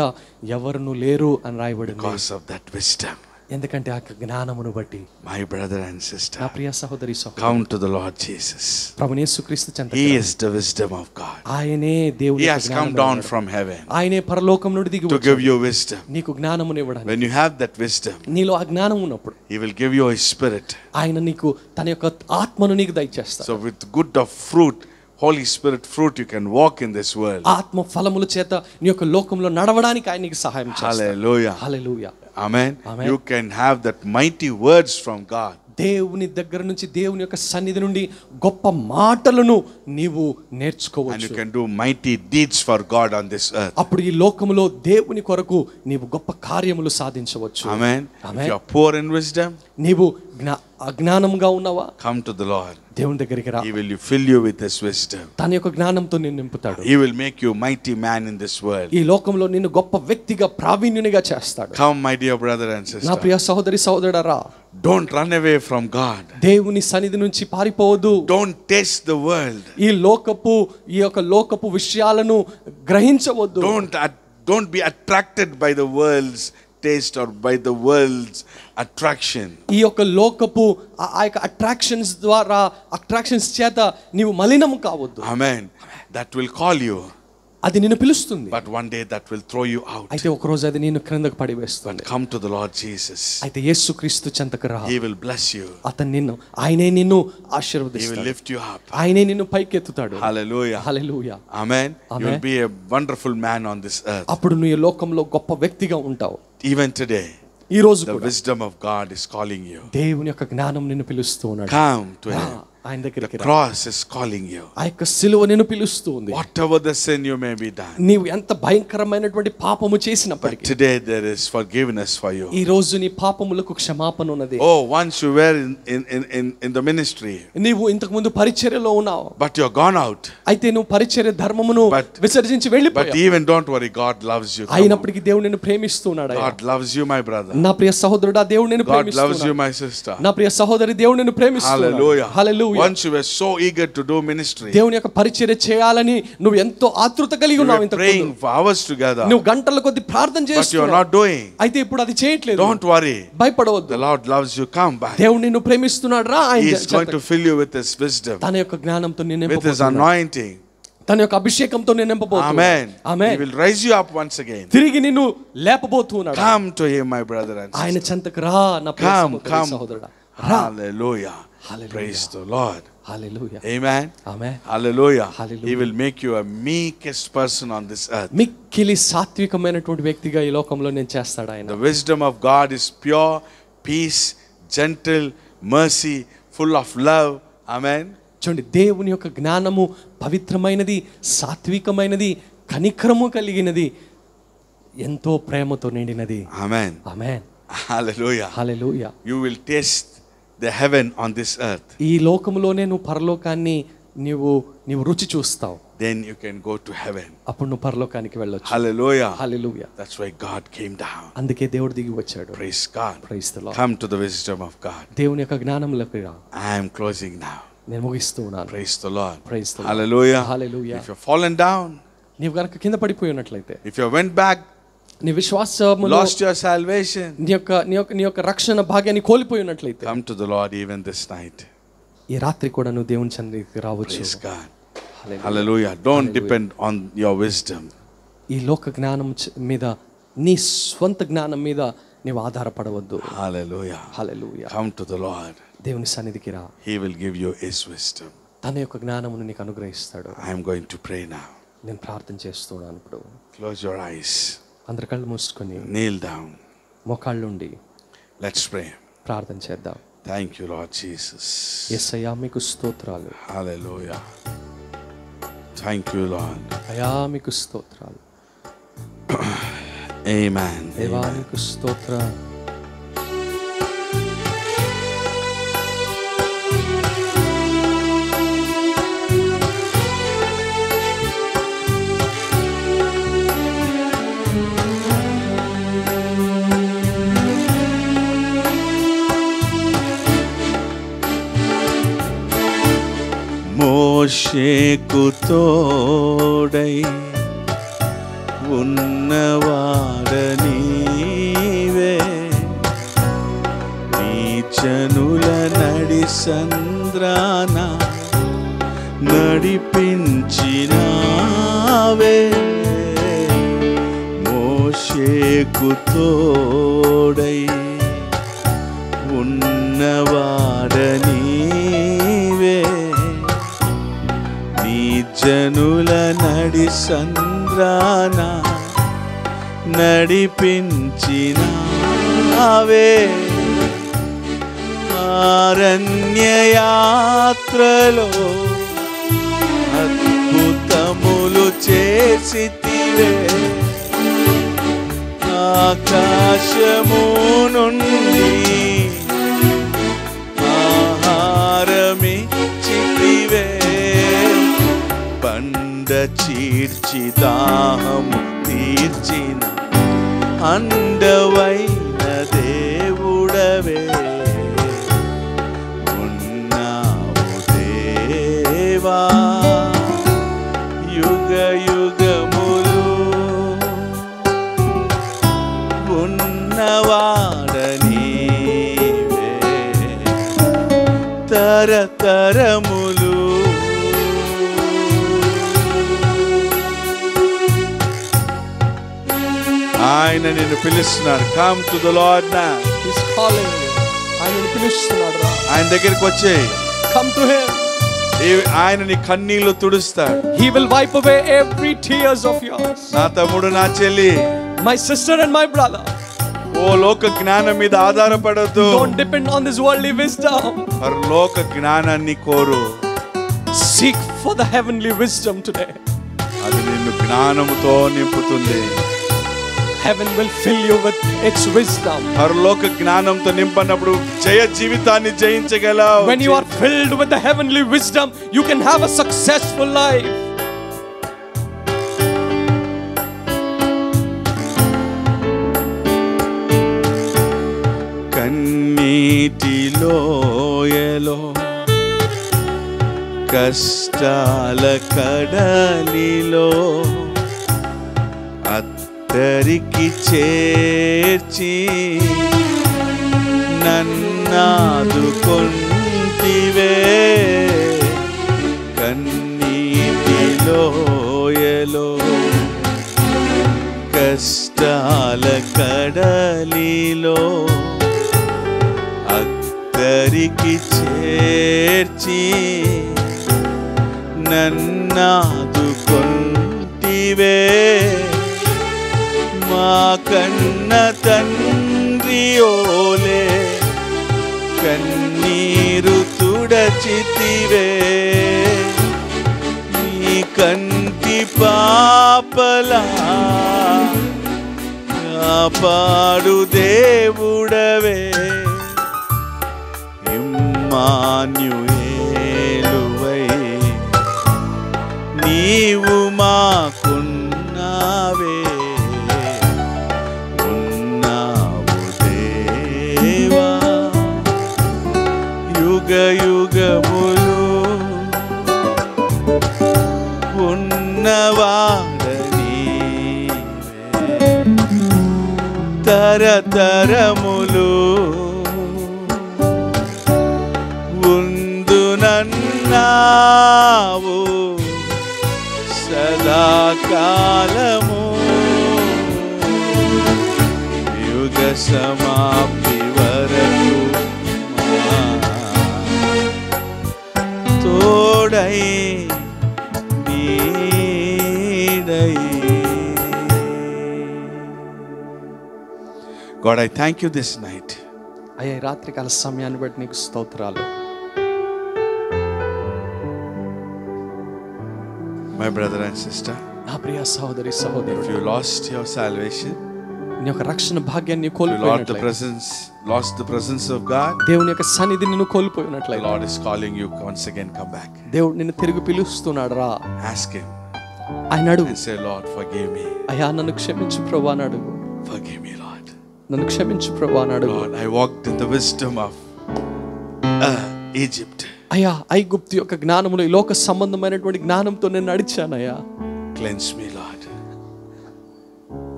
ఎవరునూ లేరు అని రాయబడింది. Because of that wisdom. ఎందుకంటే ఆ జ్ఞానమును బట్టి. My brother and sister, నా ప్రియ సహోదరి సహోదరుడు, come to the Lord Jesus. ప్రభువు యేసుక్రీస్తు చెంతకు He రా. is the wisdom of God. ఆయనే దేవుని He యొక్క has come జ్ఞానము down ఇవ్వడానికి. from heaven ఆయనే పరలోకం నుండి దిగి to వచ్చాడు give you wisdom. నీకు జ్ఞానమును ఇవ్వడానికి. When you have that wisdom, నీలో ఆ జ్ఞానం ఉన్నప్పుడు He will give you His Spirit. ఆయన నీకు తన యొక్క ఆత్మను నీకు దయచేస్తాడు. So with good of fruit, Holy Spirit fruit, you can walk in this world. ఆత్మ ఫలముల చేత నీ యొక్క లోకంలో నడవడానికి ఆయన నీకు సహాయం చేస్తాడు. Hallelujah. హల్లెలూయా. Amen. Amen. You can have that mighty words from God. దేవుని దగ్గర నుంచి, దేవుని యొక్క సన్నిధి నుండి గొప్ప మాటలను నీవు And you నేర్చుకోవచ్చు. can do mighty deeds for God on this earth. అప్పుడు ఈ లోకములో దేవుని కొరకు నీవు గొప్ప కార్యములు సాధించవచ్చు. Amen. Amen. If you are poor in wisdom, నీవు అజ్ఞానంగా ఉన్నావా, come to the Lord. దేవుని దగ్గరికి రా. He will fill you with His wisdom. తన యొక్క జ్ఞానంతో నిన్ను నింపుతాడు. He will make you mighty man in this world. ఈ లోకంలో నిన్ను గొప్ప వ్యక్తిగా, ప్రావీణ్యునిగా చేస్తాడు. Come, my dear brother and నా sister. ప్రియ సహోదరి సహోదరుడా, Don't run away from God. దేవుని సన్నిధి నుంచి పారిపోవద్దు. Don't taste the world. ఈ యొక్క లోకపు విషయాలను గ్రహించవద్దు. Don't be attracted by the world's taste or by the world's attraction. ఈ యొక్క లోకపు ఆ యొక్క అట్రాక్షన్స్ చేత నీవు మలినము కావద్దు. Amen. That will call you. అది నిన్ను పిలుస్తుంది. But one day that will throw you out. అయితే ఒక రోజు అది నిన్ను క్రిందకు పడివేస్తుంది. Come to the Lord Jesus. అయితే యేసుక్రీస్తు చెంతకు రా. He will bless you. ఆయనే నిన్ను He will ఆశీర్వదిస్తాడు. lift you up. ఆయనే నిన్ను పైకెత్తుతాడు. Hallelujah. హల్లెలూయా. Amen. Amen. You will be a wonderful man on this earth. అప్పుడు నువ్వు ఈ లోకంలో గొప్ప వ్యక్తిగా ఉంటావు. Even today, ఈ రోజు the కూడా wisdom of God is calling you. దేవుని యొక్క జ్ఞానం నిన్ను పిలుస్తూ ఉన్నాడు. Come to Him. ఆయన The దగ్గరికి రా. cross is calling you. ఆ యొక్క సిలువ నిన్ను పిలుస్తూ ఉంది. Whatever the sin you may be done, నీవు ఎంత భయంకరమైనటువంటి పాపము చేసినప్పటికీ, but today there is forgiveness for you. ఈ రోజు నీ పాపములకు క్షమాపణ ఉన్నది. Oh, once you were in the ministry, నీవు ఇంతకు ముందు పరిచర్యలో ఉన్నావు, but you're gone out. అయితే నువ్వు పరిచర్య ధర్మమును విసర్జించి But వెళ్ళిపోయావు. even don't worry, God loves you. Come on. అయినప్పటికీ దేవుడు నిన్ను ప్రేమిస్తున్నాడు. God loves you, my brother. నా ప్రియ సహోదరుడా, దేవుడు నిన్ను God loves you, ప్రేమిస్తున్నాడు. my sister. నా ప్రియ సహోదరి, దేవుడు నిన్ను ప్రేమిస్తున్నాడు. Hallelujah. Hallelujah. Once you were so eager to do ministry, దేవుని యొక్క పరిచర్య చేయాలని నువ్వు ఎంతో ఆతృత కలిగి you ఉన్నావు. were ఇంతకు praying ముందు for hours together, నువ్వు గంటల కొద్ది ప్రార్థన but you are చేస్తున్నావు. not doing. అయితే ఇప్పుడు అది చేయట్లేదు. Don't worry. భయపడవద్దు. The Lord loves you. Come back. దేవుడు నిన్ను ప్రేమిస్తున్నాడు. రా. He is going to fill you with His wisdom, తన యొక్క జ్ఞానంతో నిన్ను with His నింపబోతున్నాడు. anointing. తన యొక్క అభిషేకంతో నేను నింపబోతున్నాను. Amen. Amen. He will raise you up once again. తిరిగి నిన్ను లేపబోతున్నాడు. Come to him, my brother and ఆయన sister. చెంతకు రా నా ప్రియ Come. సహోదరుడా. Hallelujah. Hallelujah. Praise the Lord. Hallelujah. Amen. Amen. Hallelujah. Hallelujah. He will make you a meekest person on this earth. మిక్కిలి సాత్వికమైనటువంటి వ్యక్తిగా ఈ లోకంలో నేను చేస్తాడు ఆయన. The wisdom of God is pure, peace, gentle, mercy, full of love. Amen. చూడండి, దేవుని యొక్క జ్ఞానము పవిత్రమైనది, సాత్వికమైనది, కనికరము కలిగినది, ఎంతో ప్రేమతో నిండినది. Amen. Amen. Hallelujah. Hallelujah. You will taste the heaven on this earth. ఈ లోకములోనే నువ్వు పరలోకాన్ని నీవు రుచి చూస్తావు. Then you can go to heaven. అప్పుడు నువ్వు పరలోకానికి వెళ్ళొచ్చు. Hallelujah. Hallelujah. That's why God came down. అందుకే దేవుడు దిగి వచ్చాడు. Praise God. Praise the Lord. Come to the wisdom of God. దేవుని యొక్క జ్ఞానంలోకి రా. I am closing now. నేను ముగిస్తూ ఉన్నాను. Praise the Lord. Praise the Lord. Hallelujah. Hallelujah. If you've fallen down, నీవు గనక కింద పడిపోయి ఉన్నట్లయితే, if you went back, నీ విశ్వాసములో lost your salvation, నీ యొక్క రక్షణ భాగ్యాన్ని కోల్పోయి ఉన్నట్లయితే, come to the Lord even this night. ఈ రాత్రి కూడా నువ్వు దేవుని సన్నిధికి రావచ్చు. Praise God. Hallelujah. Hallelujah. Don't depend on your wisdom. ఈ లోక జ్ఞానం మీద, నీ స్వంత జ్ఞానం మీద నీవు ఆధారపడవద్దు. Hallelujah. Hallelujah. Come to the Lord. దేవుని సన్నిధికి రా. He will give you his wisdom. తన యొక్క జ్ఞానమును నీకు అనుగ్రహిస్తాడు. I am going to pray now. నేను ప్రార్థన చేస్తున్నాను ఇప్పుడు. Close your eyes. అందరి కళ్ళు మూసుకొని Kneel down. మోకాళ్ళుండి Let's pray. ప్రార్థన చేద్దాం. Thank you, Lord Jesus. యేసయ్యా మీకు స్తోత్రాలు. Hallelujah. Thank you, Lord. అయా మీకు స్తోత్రాలు. Amen. దేవా Amen. నీకు స్తోత్రాలు. మోషేకు తోడై ఉన్నవాడనీవే, నీ జనుల నడి సంద్రాన నడిపించినావే. మోషేకు తోడై ఉన్నవాడనీవే, జనుల నడి సంద్రాన నడిపించినావే. అరణ్యయాత్రలో అద్భుతములు చేసితివే, ఆకాశము నుండి ఆహారమిచ్చితివే, బండ చీర్చి దాహము తీర్చిన అండవైన దేవుడవే, ఉన్నావు దేవా యుగ యుగములు, ఉన్నవాడనీవే తరతరములు. ఆయన నిన్ను పిలుస్తున్నాడు. Come to the lord now. He is calling you. ఆయన నిన్ను పిలుస్తున్నాడు. రా. ఆయన దగ్గరికి వచ్చేయ్. Come to him. ఆయన నీ కన్నీళ్లు తుడుస్తాడు. He will wipe away every tears of yours. నా తమ్ముడు, నా చెల్లి, my sister and my brother, ఓ లోక జ్ఞానం మీద ఆధారపడొద్దు. Don't depend on this worldly wisdom. పరలోక జ్ఞానాన్ని కోరు. Seek for the heavenly wisdom today. అది నిన్ను జ్ఞానముతో నింపుతుంది. Heaven will fill you with its wisdom. పరలోక జ్ఞానంతో నింపనప్పుడు జయ జీవితాన్ని జయించగలవు. When you are filled with the heavenly wisdom, you can have a successful life. కన్నీటిలోయలో కష్టాల కడలిలో అద్దరికి చేర్చి నన్నాదుకొంటివే, కన్నీటిలో కష్టాల కడలిలో అద్దరికి చేర్చి నన్నాదుకొంటివే మా కన్న తండ్రి ఓలే కన్నీరు తుడచితివే నీ కంటి పాపలా కాపాడు దేవుడవే ఇమ్మాన్యుయేలువై నీవు మాకున్నావే ఉన్నావు దేవా యుగ యుగములు ఉన్నవాడనీవే తరతరములు ఉందునన్నావు సదాకాలము యుగ సమాప్తి వరకు తోడై నీడై. God, I thank you this night. అయ్యా రాత్రికాల సమయాన్ని బట్టి నీకు స్తోత్రాలు. My brother and sister, నా ప్రియ సహోదరి సహోదరుడు, if you lost your salvation, నీ యొక్క రక్షణ భాగ్యాన్ని you కోల్పోయినట్లయితే, lost the presence of God, దేవుని యొక్క సన్నిధిని నువ్వు the కోల్పోయినట్లయితే, Lord is calling you once again, come back. దేవుడు నిన్ను తిరిగి పిలుస్తున్నాడు, రా. Ask him ఆయన అడుగు, and say, Lord, forgive me. అయ్యా నన్ను క్షమించు ప్రభువా అని అడుగు. Forgive me, Lord. నన్ను క్షమించు ప్రభువా అని అడుగు. Lord, I walked in the wisdom of Egypt. అయ్యా ఐగుప్తు యొక్క జ్ఞానములో ఈ లోక సంబంధమైనటువంటి జ్ఞానంతో నేను నడిచానయ్యా. Cleanse me, Lord.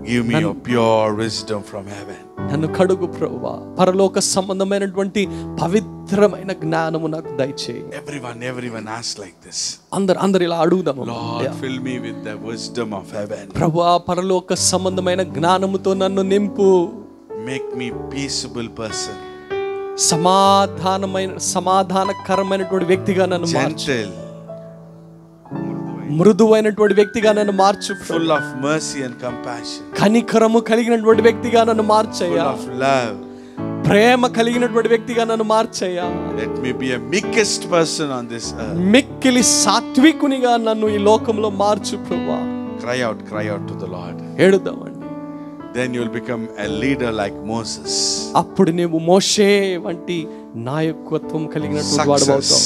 Give me your pure wisdom from heaven. నన్ను కడుగు ప్రభువా, పరలోక సంబంధమైనటువంటి పవిత్రమైన జ్ఞానము నాకు దయచేయి. Everyone ask like this. అందరు ఇలా అడుగుదాము. Lord, fill me with the wisdom of heaven. ప్రభువా, పరలోక సంబంధమైన జ్ఞానముతో నన్ను నింపు. Make me peaceable person. సమాధానకరమైనటువంటి వ్యక్తిగా నన్ను మార్చు. Gentle. మృదువైనటువంటి వ్యక్తిగా నన్ను మార్చు. Full of mercy and compassion. కనికరము కలిగినటువంటి వ్యక్తిగా నన్ను మార్చయ్యా. Full of love. ప్రేమ కలిగినటువంటి వ్యక్తిగా నన్ను మార్చయ్యా. Let me be a meekest person on this earth. మిక్కిలి సాత్వికునిగా నన్ను ఈ లోకంలో మార్చు ప్రభువా. Cry out to the Lord. ఏడుద్దామండి. Then you will become a leader like Moses. అప్పుడు నీవు మోషే వంటి నాయకత్వం కలిగినటువంటి వాడవుతావు.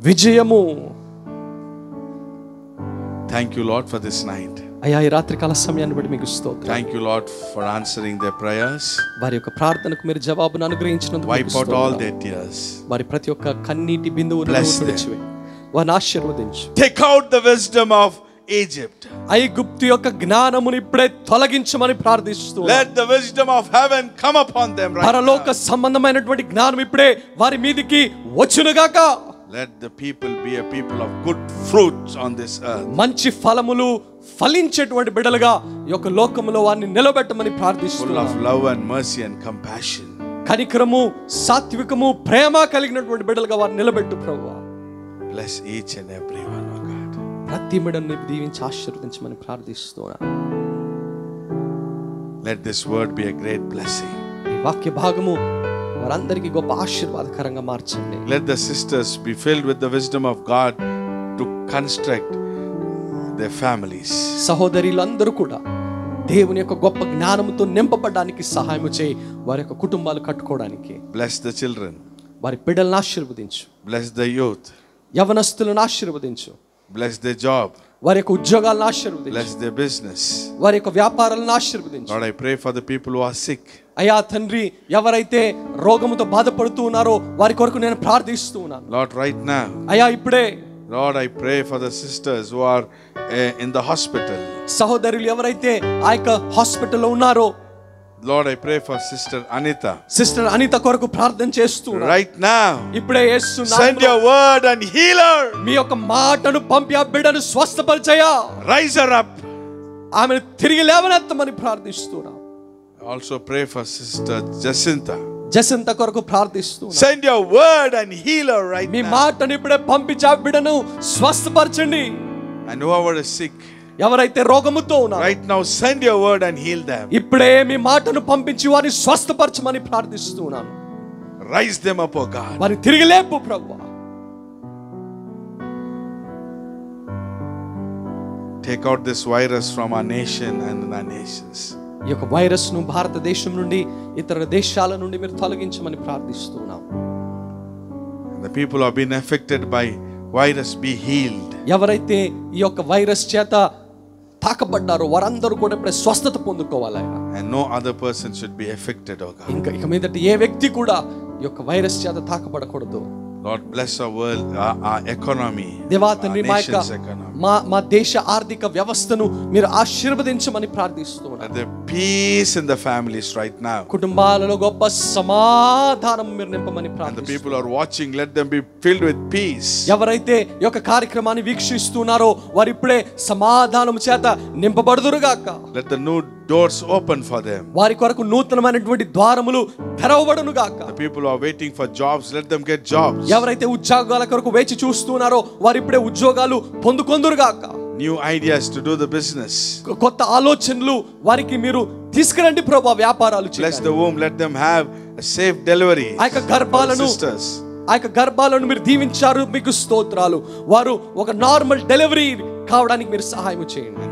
విజయము. Thank you, Lord, for this night. అయ్యా ఈ రాత్రికాల సమయాన్ని బట్టి మీకు స్తోత్రం. Thank you, Lord, for answering their prayers. వారి యొక్క ప్రార్థనకు మీరు జవాబును అనుగ్రహించినందుకు Wipe out all their tears. వారి ప్రతి ఒక్క కన్నీటి బిందువును తుడిచివేయి. వారిని ఆశీర్వదించు. Take out the wisdom of Egypt. ఐగుప్తు యొక్క జ్ఞానమును ఇప్పుడే తొలగించమని ప్రార్థిస్తూ, Let the wisdom of heaven come upon them right పరలోక now. సంబంధమైనటువంటి జ్ఞానం ఇప్పుడే వారి మీదికి వచ్చునుగాక. Let the people be a people of good fruits on this earth. మంచి ఫలములు ఫలించేటువంటి బిడ్డలుగా ఈ యొక్క లోకములో వారిని నిలబెట్టమని Full ప్రార్థిస్తున్నాం. of love and mercy and compassion. కనికరము, సాత్వికము, ప్రేమ కలిగినటువంటి బిడ్డలుగా వారిని నిలబెట్టు ప్రభువా. Bless each and every one, oh God. ప్రతి బిడ్డను దీవించి ఆశీర్వదించమని ప్రార్థిస్తున్నాను. Let this word be a great blessing. ఈ వాక్య భాగము వారందరికీ గొప్ప ఆశీర్వాదకరంగా మార్చండి. Let the sisters be filled with the wisdom of God to construct their families. సహోదరులందరూ కూడా దేవుని యొక్క గొప్ప జ్ఞానముతో నింపబడడానికి సహాయం చేయి. వారి యొక్క కుటుంబాలు కట్టుకోవడానికి. Bless the children. వారి బిడ్డలను ఆశీర్వదించు. Bless the youth. యవనస్తులను ఆశీర్వదించు. Bless their job. వారి యొక్క ఉద్యోగాలను ఆశీర్వదించు. Bless their business. వారి యొక్క వ్యాపారాలను ఆశీర్వదించు. Lord, I pray for the people who are sick. అయ్యా తండ్రి, ఎవరైతే రోగముతో బాధపడుతూ ఉన్నారో వారి కొరకు నేను ప్రార్థిస్తూ ఉన్నాను. Lord, right now. అయ్యా ఇప్పుడే. Lord, I pray for the sisters who are in the hospital. సహోదరులు ఎవరైతే ఆ యొక్క హాస్పిటల్లో ఉన్నారో, Lord, I pray for Sister Anita. Sister Anita కొరకు ప్రార్థన చేస్తూ Right now. ఇప్పుడే యేసు Send నామములో your word and heal her. మీ యొక్క మాటను పంపి ఆ బిడ్డను స్వస్థపరిచయ్యా. Rise her up. ఆమెను తిరిగి లేవనెత్తమని ప్రార్థిస్తున్నాం. Also pray for Sister Jacinta. జసింత కొరకు ప్రార్థిస్తున్నాం. Send your word and heal her right me now. మాటను ఇప్పుడే పంపించి ఆ బిడ్డను స్వస్థపరచండి. And whoever is sick, ఎవరైతే రోగముతో ఉన్నారో right now send your word and heal them. ఇప్పుడే మీ మాటను పంపించి వారిని స్వస్థపరచమని ప్రార్థిస్తున్నాను. Rise them up, oh God. వారిని తిరిగి లేపు ప్రభువా. Take out this virus from our nation and our nations. ఈ యొక్క వైరస్ ను భారతదేశం నుండి ఇతర దేశాల నుండి మీరు తొలగించమని ప్రార్థిస్తున్నాం. The people who have been affected by virus be healed. ఎవరైతే ఈ యొక్క వైరస్ చేత తాకబడ్డారో వారందరూ కూడా ఇప్పుడు స్వస్థత పొందుకోవాలి. And no other person should be affected, oh God. ఇక మీదట ఏ వ్యక్తి కూడా ఈ యొక్క వైరస్ చేత తాకబడకూడదు. Lord, bless our world, our economy. దేవా our తండ్రి nation's economy. మా దేశ ఆర్థిక వ్యవస్థను మీరు ఆశీర్వదించమని ప్రార్థిస్తున్నాను. Let there be peace in the families right now. కుటుంబాలలో గొప్ప సమాధానం మీరు నింపమని And the ప్రార్థిస్తున్నాను. people who are watching, let them be filled with peace. ఎవరైతే ఈ యొక్క కార్యక్రమాన్ని వీక్షిస్తున్నారో వారు ఇప్పుడే సమాధానం చేత నింపబడుదురుగాక. Let the new doors open for them. వారి కొరకు నూతనమైనటువంటి ద్వారములు తెరవబడును గాక. The people who are waiting for jobs, let them get jobs. ఎవరైతే ఉద్యోగాల కొరకు వేచి చూస్తున్నారో వారు ఇప్పుడే ఉద్యోగాలు పొందుకొందురుగాక. New ideas to do the business. కొత్త ఆలోచనలు వారికి మీరు తీసుకురండి ప్రభువా. వ్యాపారాలు Bless చేయండి. the womb, let them have a safe delivery. ఆ యొక్క గర్భాలను Sisters, ఆ యొక్క గర్భాలను మీరు దీవించారు, మీకు స్తోత్రాలు. వారు ఒక నార్మల్ డెలివరీ కావడానికి మీరు సహాయం చేయండి.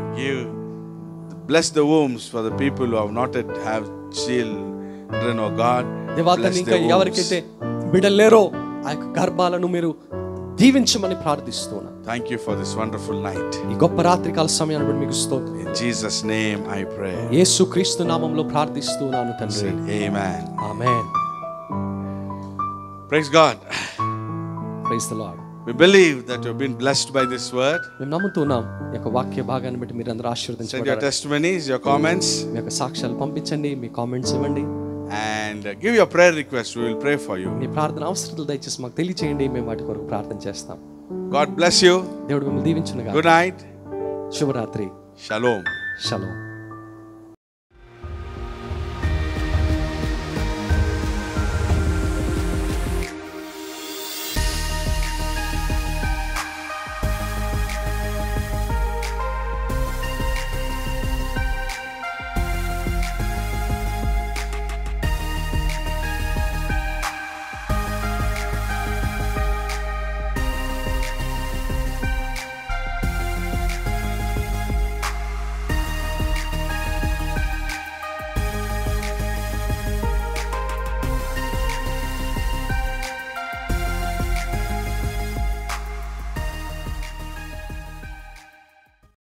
bless the wombs for the people who have not yet have children, oh God. దేవాతని ఇంకా ఎవరికైతే బిడ్డలు లేరో ఆ యొక్క గర్భాలను మీరు దీవించమని ప్రార్థిస్తున్నాను. Thank you for this wonderful night. ఈ గొప్ప రాత్రికాల సమయాన్ని బట్టి మీకు స్తోత్రం. In Jesus' name I pray. యేసుక్రీస్తు నామములో ప్రార్థిస్తున్నాను తండ్రి. Amen. Amen. Praise God. Praise the Lord. We believe that you have been blessed by this word. మేము నమ్ముతున్నాం ఈ యొక్క వాక్య భాగాన్ని బట్టి మీరు అందరూ Send your ఆశీర్వదించబడాలి. testimonies, your comments, మీ యొక్క సాక్ష్యాలు పంపించండి, మీ కామెంట్స్ ఇవ్వండి, and give your prayer requests. We will pray for you. మీ ప్రార్థన అవసరతలు దయచేసి మాకు తెలియచేయండి, మేము వాటి కొరకు ప్రార్థన చేస్తాం. God bless you. దేవుడు మిమ్మల్ని దీవించునుగాక. Good night. శుభరాత్రి. Shalom. షలోమ్.